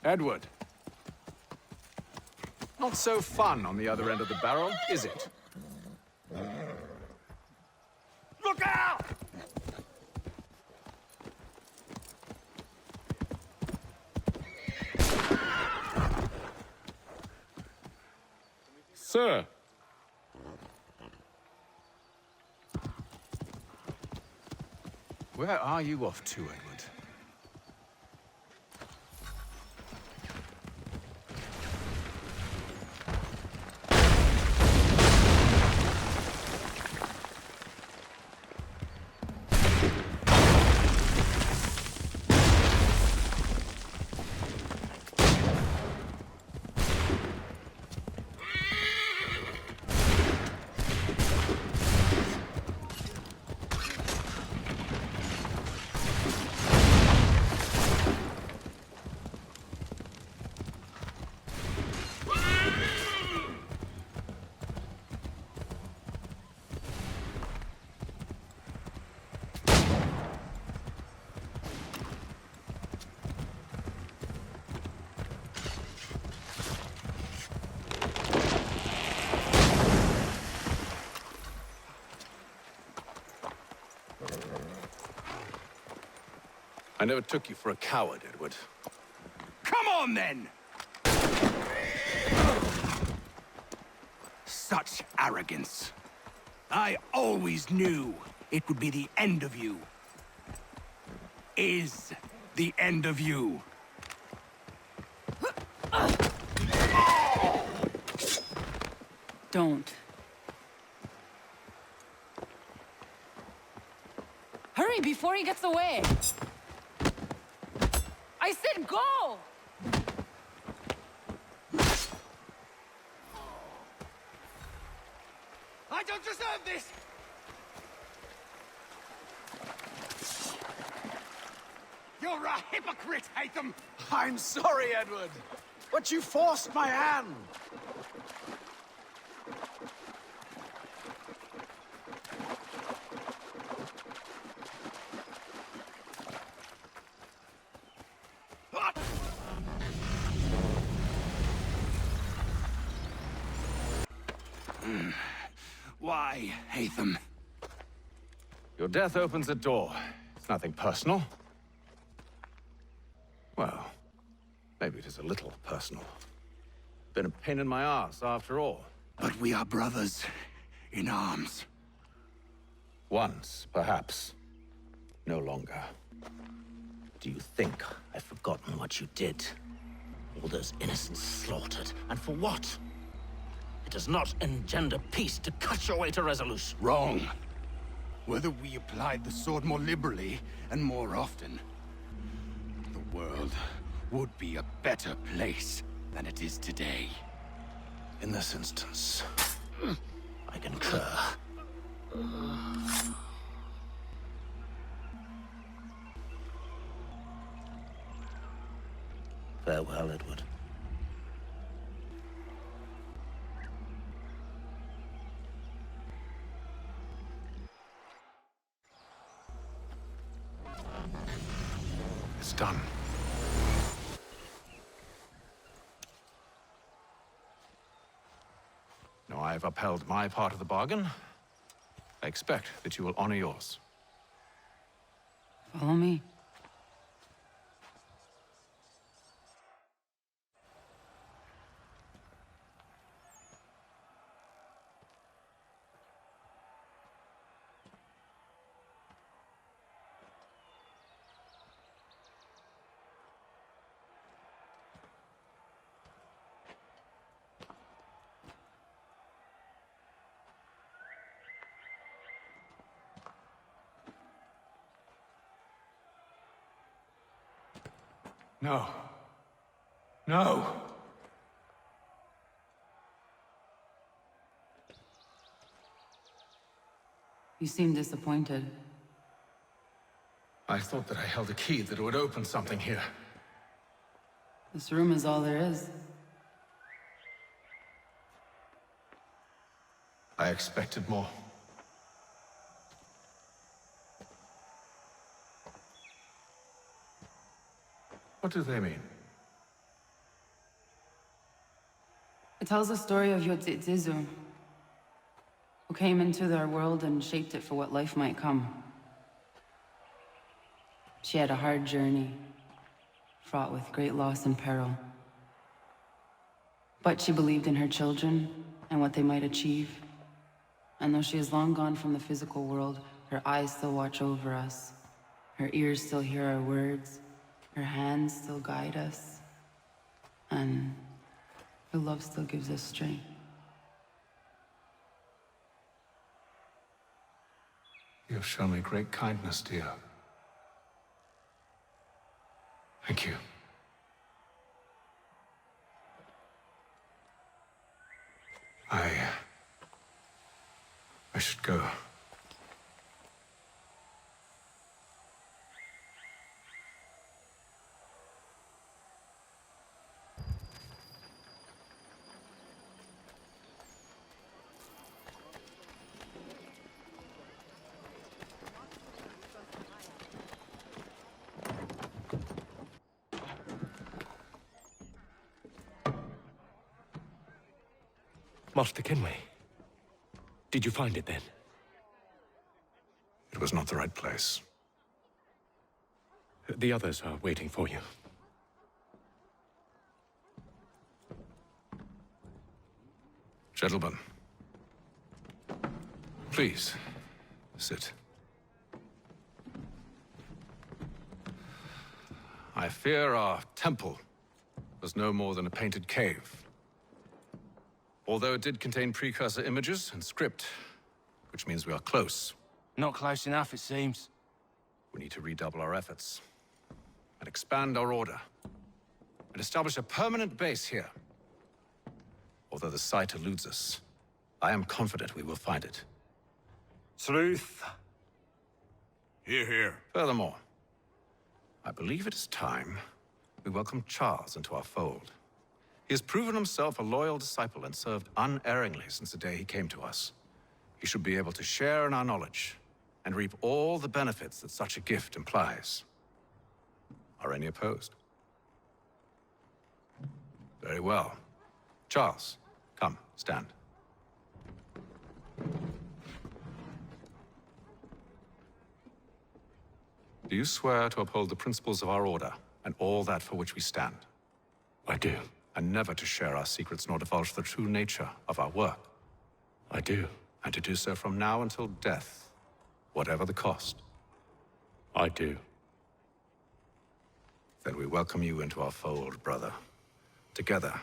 Edward. Not so fun on the other end of the barrel, is it? Look out! Sir. Where are you off to, Edward? I never took you for a coward, Edward. Come on, then! Such arrogance. I always knew it would be the end of you. Is the end of you. Don't. Hurry before he gets away! I said go! I don't deserve this! You're a hypocrite, Hatham! I'm sorry, Edward, but you forced my hand. Why, Hatham? Your death opens a door. It's nothing personal. Well, maybe it is a little personal. Been a pain in my ass, after all. But we are brothers in arms. Once, perhaps. No longer. Do you think I've forgotten what you did? All those innocents slaughtered, and for what? It does not engender peace to cut your way to resolution. Wrong. Whether we applied the sword more liberally and more often, the world would be a better place than it is today. In this instance, I concur. Farewell, Edward. It's done. Now I've upheld my part of the bargain. I expect that you will honor yours. Follow me. No. No! You seem disappointed. I thought that I held a key that would open something here. This room is all there is. I expected more. What do they mean? It tells the story of Yotzitzizu, who came into their world and shaped it for what life might come. She had a hard journey, fraught with great loss and peril. But she believed in her children and what they might achieve. And though she is long gone from the physical world, her eyes still watch over us. Her ears still hear our words. Her hands still guide us. And her love still gives us strength. You have shown me great kindness, dear. Thank you. I should go. Master Kenway. Did you find it then? It was not the right place. The others are waiting for you. Gentlemen, please, sit. I fear our temple was no more than a painted cave. Although it did contain precursor images and script, which means we are close. Not close enough, it seems. We need to redouble our efforts and expand our order and establish a permanent base here. Although the site eludes us, I am confident we will find it. Truth. Hear, hear. Furthermore, I believe it is time we welcome Charles into our fold. He has proven himself a loyal disciple and served unerringly since the day he came to us. He should be able to share in our knowledge and reap all the benefits that such a gift implies. Are any opposed? Very well. Charles, come, stand. Do you swear to uphold the principles of our order and all that for which we stand? I do. And never to share our secrets nor divulge the true nature of our work? I do. And to do so from now until death, whatever the cost? I do. Then we welcome you into our fold, brother. Together,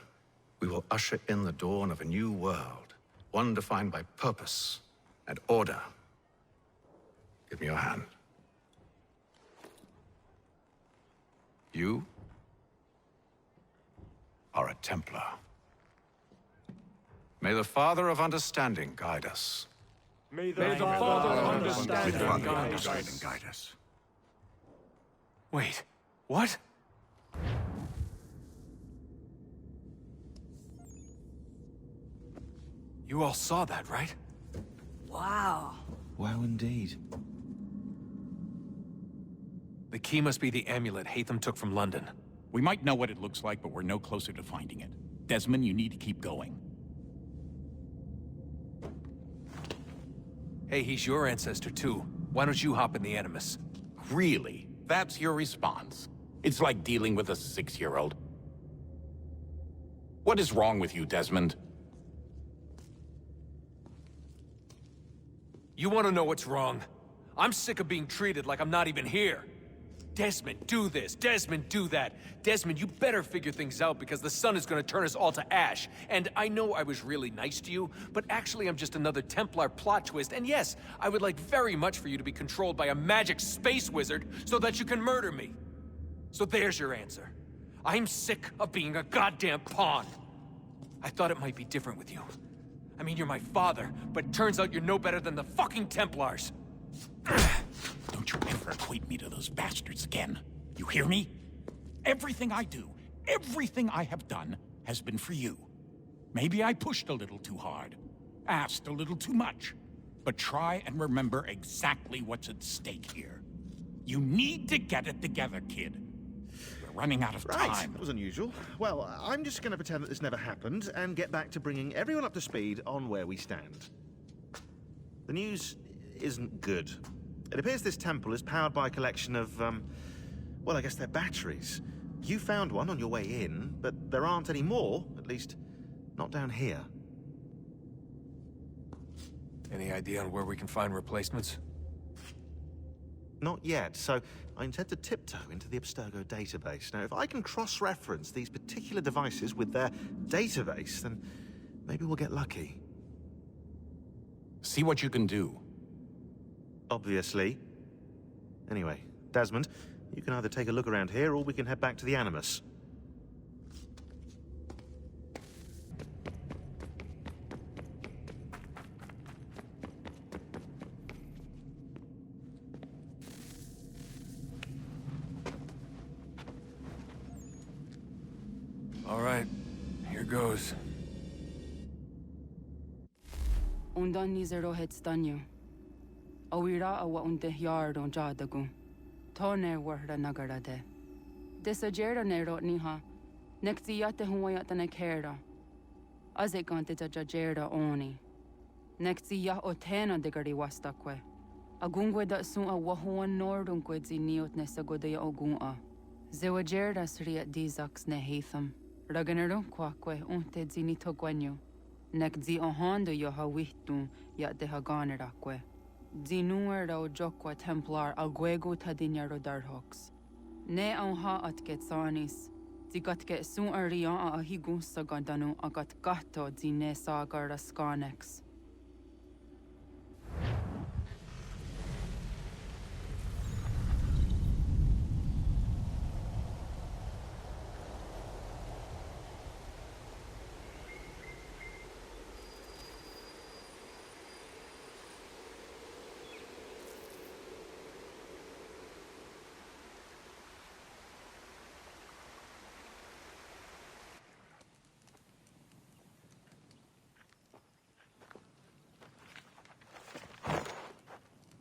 we will usher in the dawn of a new world, one defined by purpose and order. Give me your hand. You are a Templar. May the Father of Understanding guide us. May the Father of Understanding guide us. Wait, what? You all saw that, right? Wow. Wow, indeed. The key must be the amulet Haytham took from London. We might know what it looks like, but we're no closer to finding it. Desmond, you need to keep going. Hey, he's your ancestor too. Why don't you hop in the Animus? Really? That's your response? It's like dealing with a 6-year-old. What is wrong with you, Desmond? You want to know what's wrong? I'm sick of being treated like I'm not even here. Desmond, do this. Desmond, do that. Desmond, you better figure things out because the sun is going to turn us all to ash. And I know I was really nice to you, but actually I'm just another Templar plot twist. And yes, I would like very much for you to be controlled by a magic space wizard so that you can murder me. So there's your answer. I'm sick of being a goddamn pawn. I thought it might be different with you. I mean, you're my father, but turns out you're no better than the fucking Templars. Don't you ever equate me to those bastards again. You hear me? Everything I do, everything I have done, has been for you. Maybe I pushed a little too hard, asked a little too much. But try and remember exactly what's at stake here. You need to get it together, kid. We're running out of Right, time. that was unusual. Well, I'm just going to pretend that this never happened and get back to bringing everyone up to speed on where we stand. The news isn't good. It appears this temple is powered by a collection of, well, I guess they're batteries. You found one on your way in, but there aren't any more, at least not down here. Any idea on where we can find replacements? Not yet, so I intend to tiptoe into the Abstergo database. Now, if I can cross-reference these particular devices with their database, then maybe we'll get lucky. See what you can do. Obviously. Anyway, Desmond, you can either take a look around here or we can head back to the Animus. All right, here goes. Undan nizero het stanyo. Awira awa unde yard on jadagu. Tone warda nagarade. Desajera nero niha. Nekti yate huwayat na kera. Azekante jajera oni. Nekti ya otena degari wastakwe. Agungwe da sun a wahuan nordungwe ziniot nesagodaya ogun'a. Zewajerda sriat dizaks ne heitham. Raganero kwakwe unte zinito gwenyo. Nek zi ohando yo hawihtun ya de haganerakwe. Zinuer o jokwa templar agwego tadinyaro darhox. Ne ha at getsanis. Zigatke sun arian a higun sagandanu agat gato zine sagar skanex.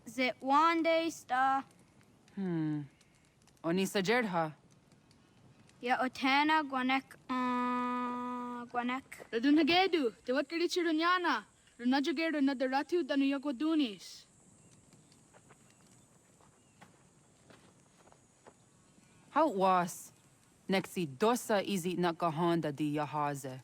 Zit one day sta. Oni sajerha. Ya otana gwanek gwanek. Radun hagedu, te wat kalichi runyana. Runajageru na daratu danu yagodunis. How was? Nexi dosa izi nakahanda di yahaze.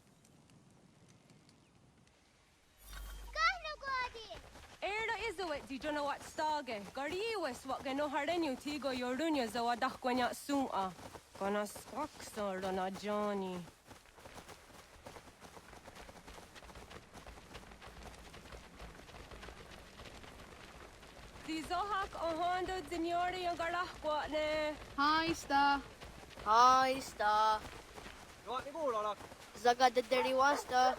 Izuit di jona wat stage. Gariwes wat gano harenyu tigo yorunya zawadak gwanya sum'a. Gana swaksa rana Johnny. Di zohak ohando dinyori yung garahkwa ne. Hi, sta. Hi, sta. Zaga de deriwasta.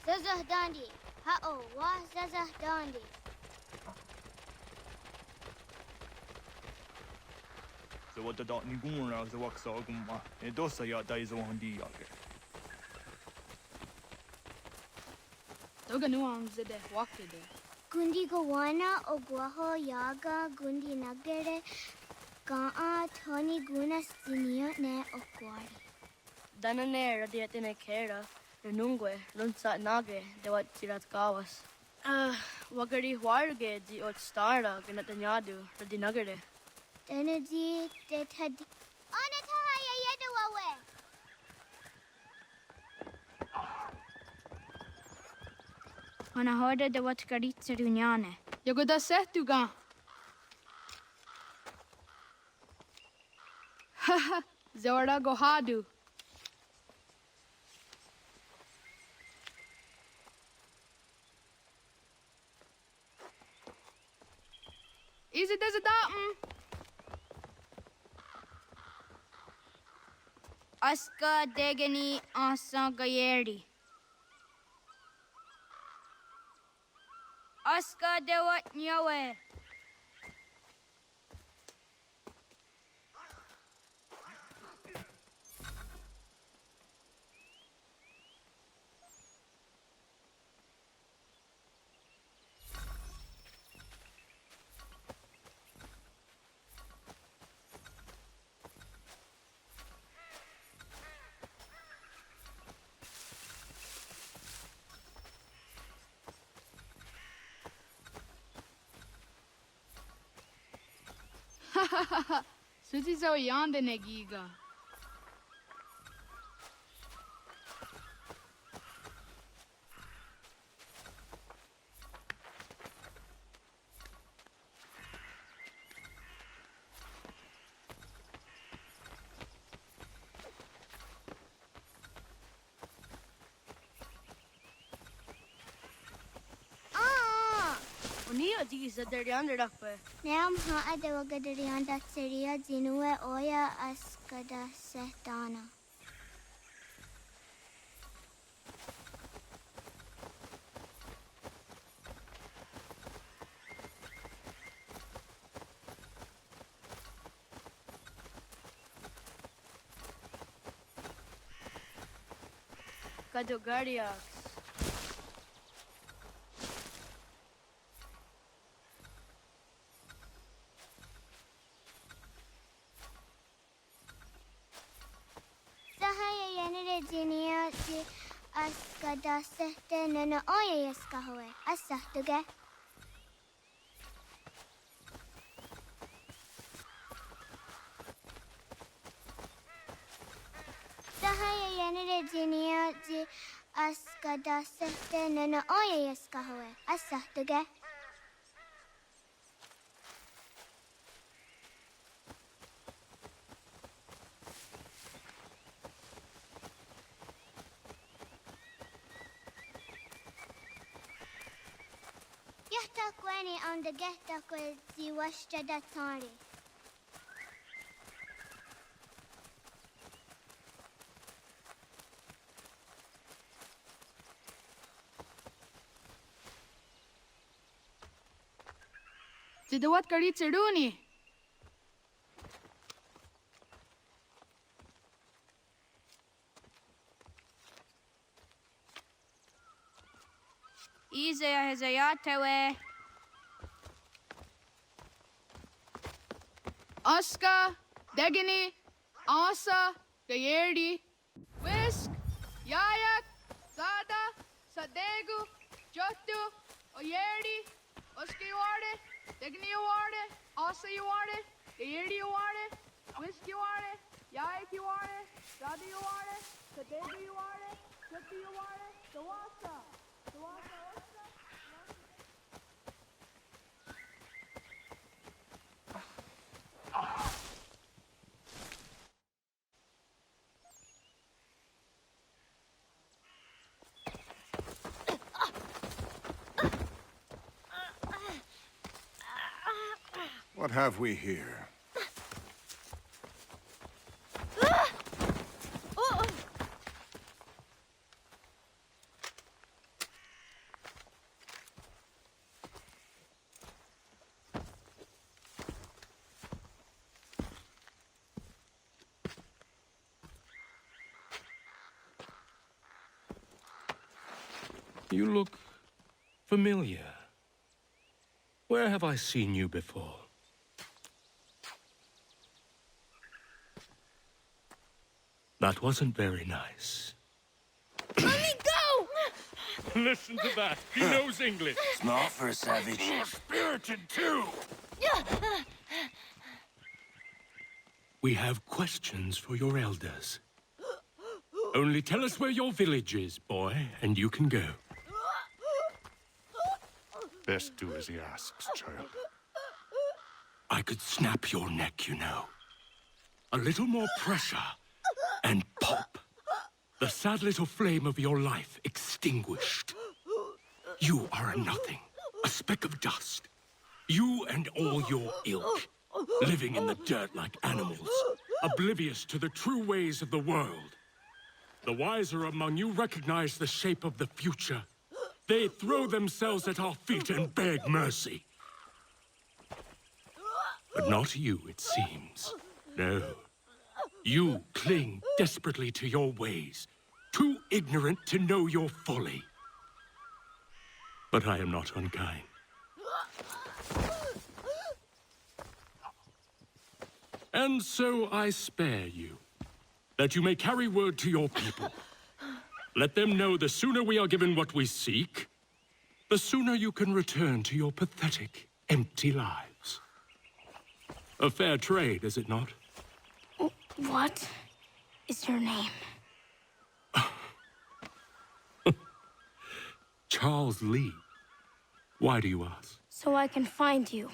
Zazah Dandi. Ha'o, wa Zazah Dandi. So what the dot nigura the wax arguma, and dosa ya days on the yage. Toga nuam zede wakide. Gundi Gawana Ogwaho Yaga Gundi Nagere Ga'a Tony Gunas Dinio Ne Okwari. Danane radiatine kera. Renungwe, runsa nage, de wat tirat kawas. Wagari warge di ot stara ginatanyadu, radinagare. Denadi de tad. Onatahaya Yedawawe. Onahoda de wat garitsa dunyane. Yagoda setuga. Haha, Zora Gohadu. Is it as a datum? Aska degani asa gayeri. Aska dewat nyawe. Suti zo yande negiga. Unia di sa derian rakpe. Neam ha adewagadarianda seria zinue oya askada sehtana. Kadogariax. Jinia ji askada sehte nana oya yaskahoe. Asahtuge. Sahaya yanere jinia ji askada sehte nana oya yaskahoe. Asahtuge. Yahtakweni on the gehtakwe zi washtada tari. Zidawat kari tsiruni. Izaya hezayatewe. Aska, Degini, Asa, Gayerdi, Whisk, Yayak, Sada, Sadegu, Jotu, Oyerdi, Oska you are it, Degini you are it, Asa you are it, Gayerdi you are it, Whisk you are it, Yayak you are it, Sada you are it, Sadegu you are it, Jotu you are it, Sawasa, Sawasa, Oska. What have we here? You look familiar. Where have I seen you before? That wasn't very nice. Let me go! Listen to that. He knows English. Smart for a savage. Spirited too. We have questions for your elders. Only tell us where your village is, boy, and you can go. Best do as he asks, child. I could snap your neck, you know. A little more pressure, and pop. The sad little flame of your life extinguished. You are a nothing, a speck of dust. You and all your ilk, living in the dirt like animals. oblivious to the true ways of the world. The wiser among you recognize the shape of the future. They throw themselves at our feet and beg mercy. But not you, it seems. No. You cling desperately to your ways, too ignorant to know your folly. But I am not unkind. And so I spare you, that you may carry word to your people. Let them know the sooner we are given what we seek, the sooner you can return to your pathetic, empty lives. A fair trade, is it not? What is your name? Charles Lee. Why do you ask? So I can find you.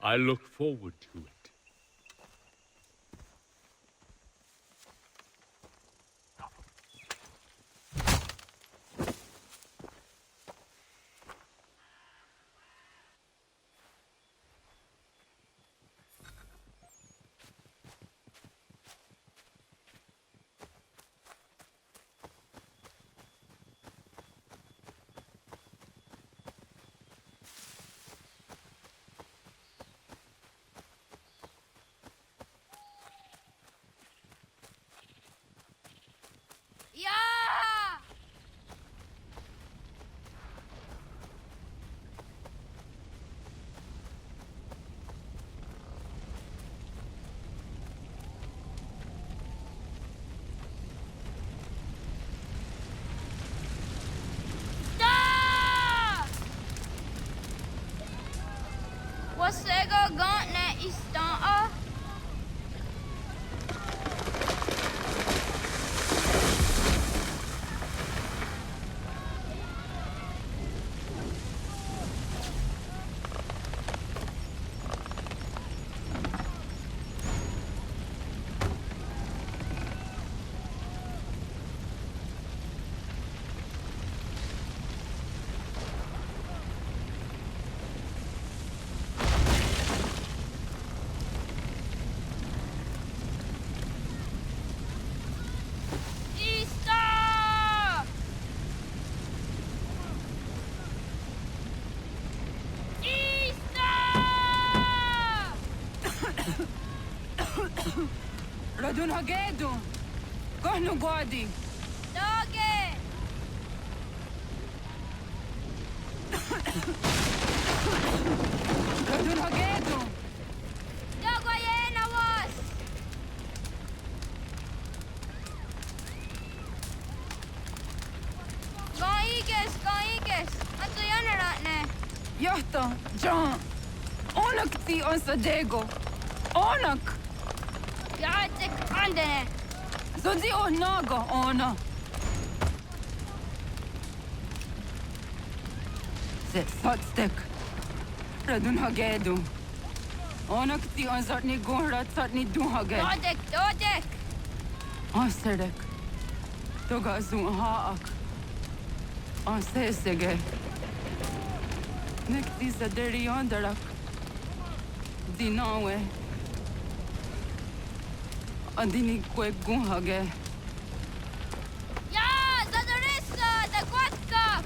I look forward to it. Wasego gauntlet istanta. Radun hagedu. Kohnu guadi. Doge. Radun hagedu. Dogoyena was. Gaiges. Atso yanaratne. Johto, John. Onak ti on sadego. Onak. Jaatsik andene. Zodi onaga ona. Se satstek. Radun hagedu. Onak ti on zatni gunrat zatni duhage. Dodek. Asedek. Toga zun haak. Asesege. Nekti saderi ondarak. Dinawe. Andini kwe gunhage. Ja, zadorissa, da kwatka.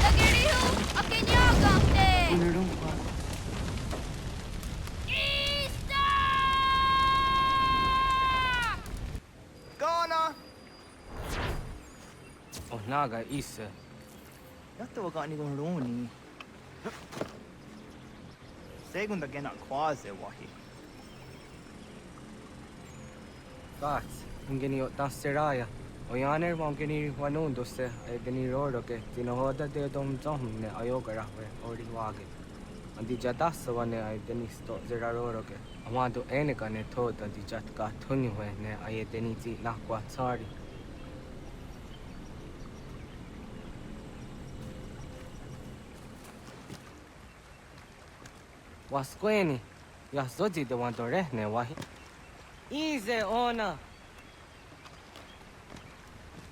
Da gerihu, akenyagante. Unarumpa. Gana! Oh, naga isa. Yatta wakani gon roni. Segunda gena quase wahi. Gat, ngeni o tasiraya. O yaner wangeni wanun doste ay geni roro ke tinohoda de dom zomne ayogara we ori wage. Andi jadasa wane ay deni sto zera roro ke. Amado eneka ne thoda di jatka thuni we ne ay deni ti nakwa sorry. Wasqueni, ya zodi de wandore ne wahi. Easy, ona.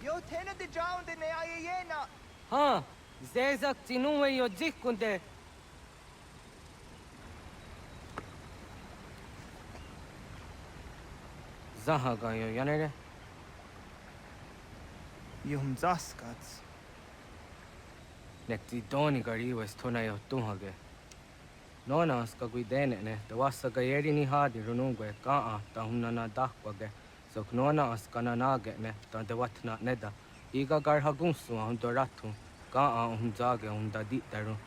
Yo, tena de drowned in the ayena. Huh? Zezak tinuwe yo jikunde. Zahaga yo yanere. Yum zaskats. Nekti doni gari wes tona yo tuhage. Nona ska guidene ne, da wasa gayeri ni hadi runungwe kaa ta humnana dakwage. Sok nona askana nage ne, ta de watna neda. Iga gar hagunsu ahun doratu, kaa ahun zage ahun dadi daru.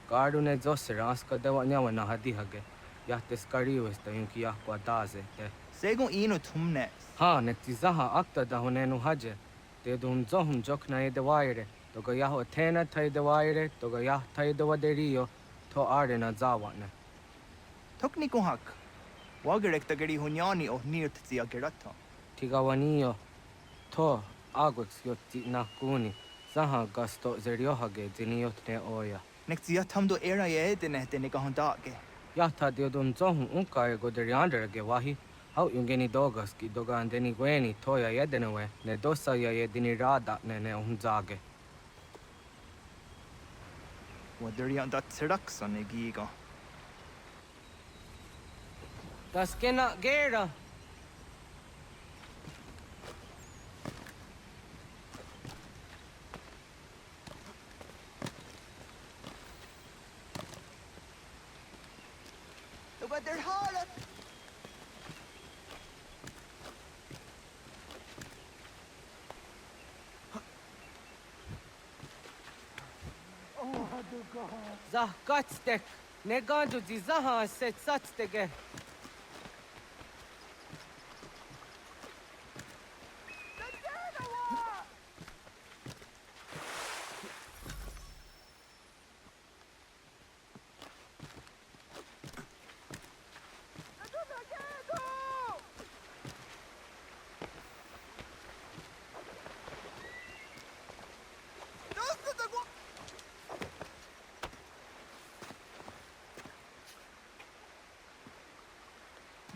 Garu ne zosera aska dewa nyawa na hadihage. Yahtes gari wes ta yunki yahkwa daze te. Segun ino tumnes. Ha, nekti zaha akta da hunenu haje. Te dun zohun jokna ede waire. Toga yaho tena taide waire, toga yah taide waderio. To arena zawane. Tokni kuhak. Wagerek tagari hunyani o nirt zia gerato. Tigawanio. To agwex yotti nakuni. Zaha gasto zeriohage ziniotne oya. Nekzia tamdo era yedene de negahondage. Yahta diodun zohun unkae goderianderage wahi. Hau yungeni dogaski doga andeni gweni toya yedenewe. Ne dosa ya yedini rada ne unzage. Waderian dat tiraxon egiga. Das kena gera. Wader halat. Zah katstek. Ne ganju di zaha set satstege.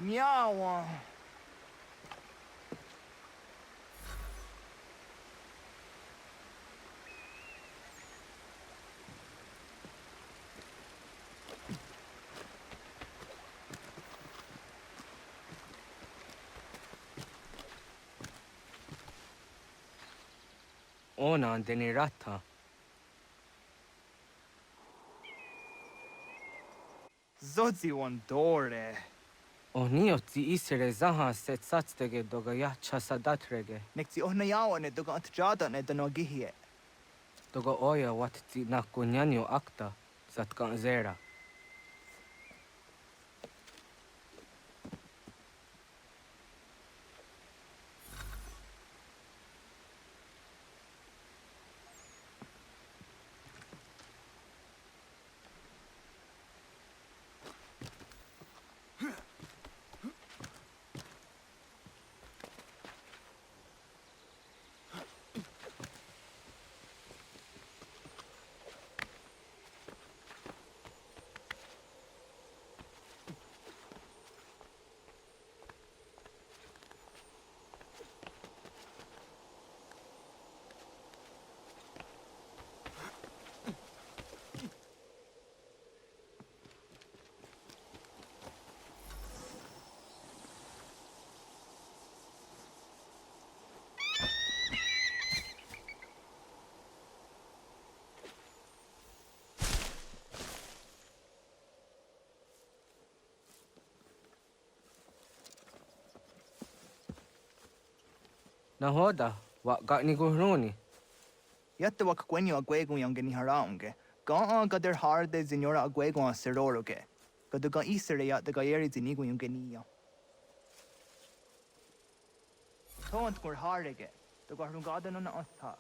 Miawa. Ona andeni rata. Zodzi wandore. Onio ti isere zaha set satstege doga yah chasadatrege. Nekzi ohnayawa ne doga antjada ne danogihie. Doga oya wat ti nakunyanyo akta zatkan zera. Nahoda, wa gani guruni. Yatte wak gwenyo agwego yangeni haraunge. Ga gader harde zinora agwego a seroroge. Gaduga isere ya de gayeri zinigo yangenia. Tont gur harege. The garungada no asta.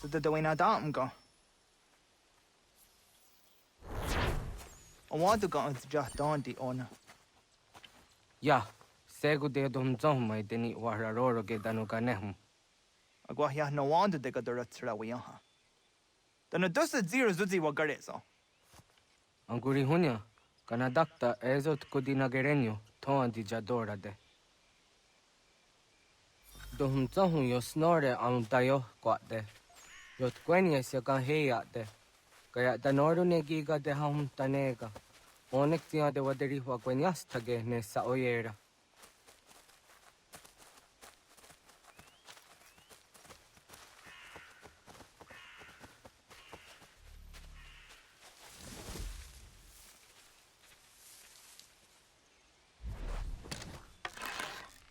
Så det då ena dagen gå. Och vad du går att just dagen di ona. Ja, segu de dom zomma deni wararoro ge danu ganehum. Agwa ya no wanda de gadara tsra wi ha. Dana dosa zero zuzi wa gareso. Anguri hunya, kanadakta ezot kodina gerenyo, toan di jadora de. Dohum zahum yo snore am dayo kwate. Yot kwenye se kan heya de. Kaya danoru ne giga de hum tanega. Onek tia de waderi wa kwenyas tage ne sa oyera.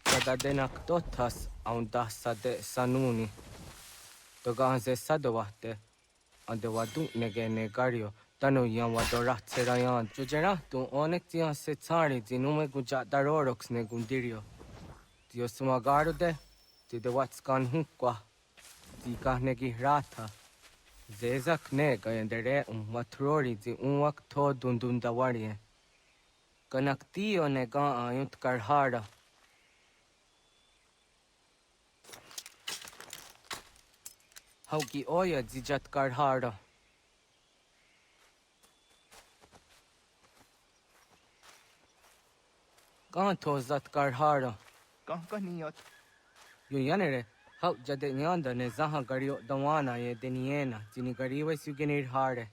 Kada denak totas aun dasa de sanuni. Toga anze sadowate. Ande wadu nege negario. Tanu yan wadora tserayan. Jujera tu onek tia se tsari zinume guja darorox ne gundirio. Dio sumagaru de. Ti de watskan hunkwa. Ti kahnegi rata. Zezak ne gayendere watrori zi unwak to dundundawarie. Kanak tio ne ga ayunt karhara. Hauki oya zijat karhara. Kan to zat karhara. Kan niyot. Yo yanere, hau jade nyanda ne zaha gario dawana ye deniena, jini gariwe sugenir hare.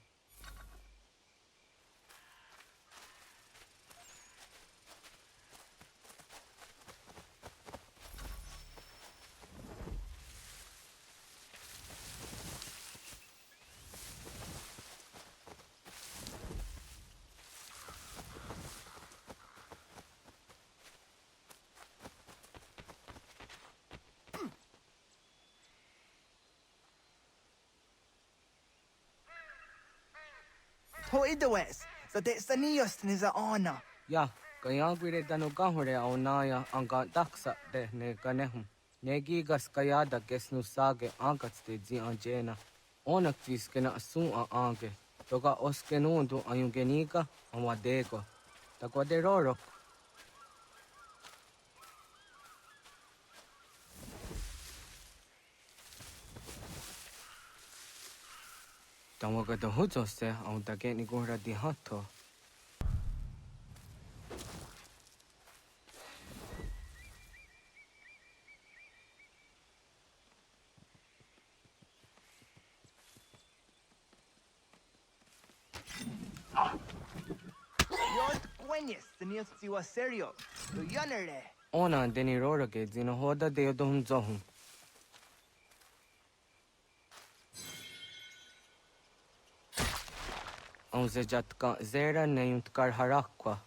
Ho idawes. So de saniyos ni za ona. Ya, kaya gwire danu gahure au naya anga daksa de ne ganehum. Negi gas kaya da gesnu sage angats de zi anjena. Onak tis kena asun a ange. Toga oskenundu ayungenika amadego. Takwa de rorok. Tawaga da huzo se au da geni gura di hato. Yot kwenyes saniyos siwa serio. Yo yanere. Ona deni roroke zino hoda de yodom zohum. Au zejat ka zera ne yunt karharakwa.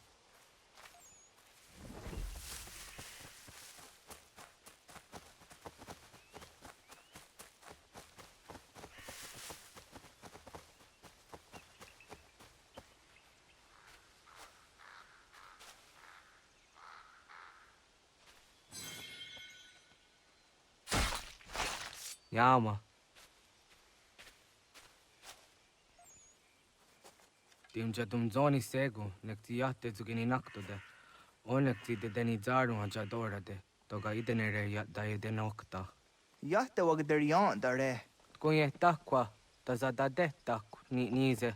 Yama. Tim jadum zoni segu, nekti yatte zugini naktude. Onekti de deni zaru hajadora de. Toga idenere yat daye de nokta. Yatte wag der yan dare. Kunye takwa, tazada de tak ni nize.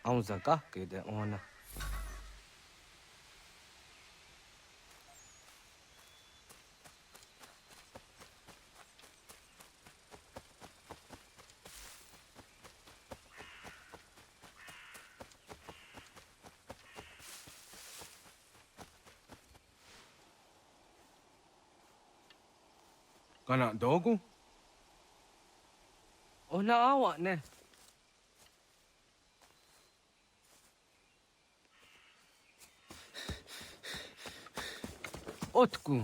Aunzaka ke de ona. Kana dogu? Ona awa ne. Otku.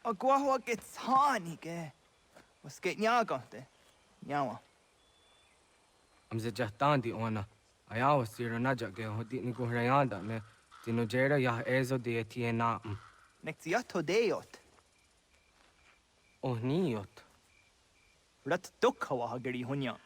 Agua ke tsani ke. Was geht nyaga de. Nyawa. Amze jahtandi ona. Ayawa sira naja ke hodi ni ko rayanda ne. Tino jera ya ezo de tiena. Nexiato deot. Oh niot. Rat dukha wa hageri hunya.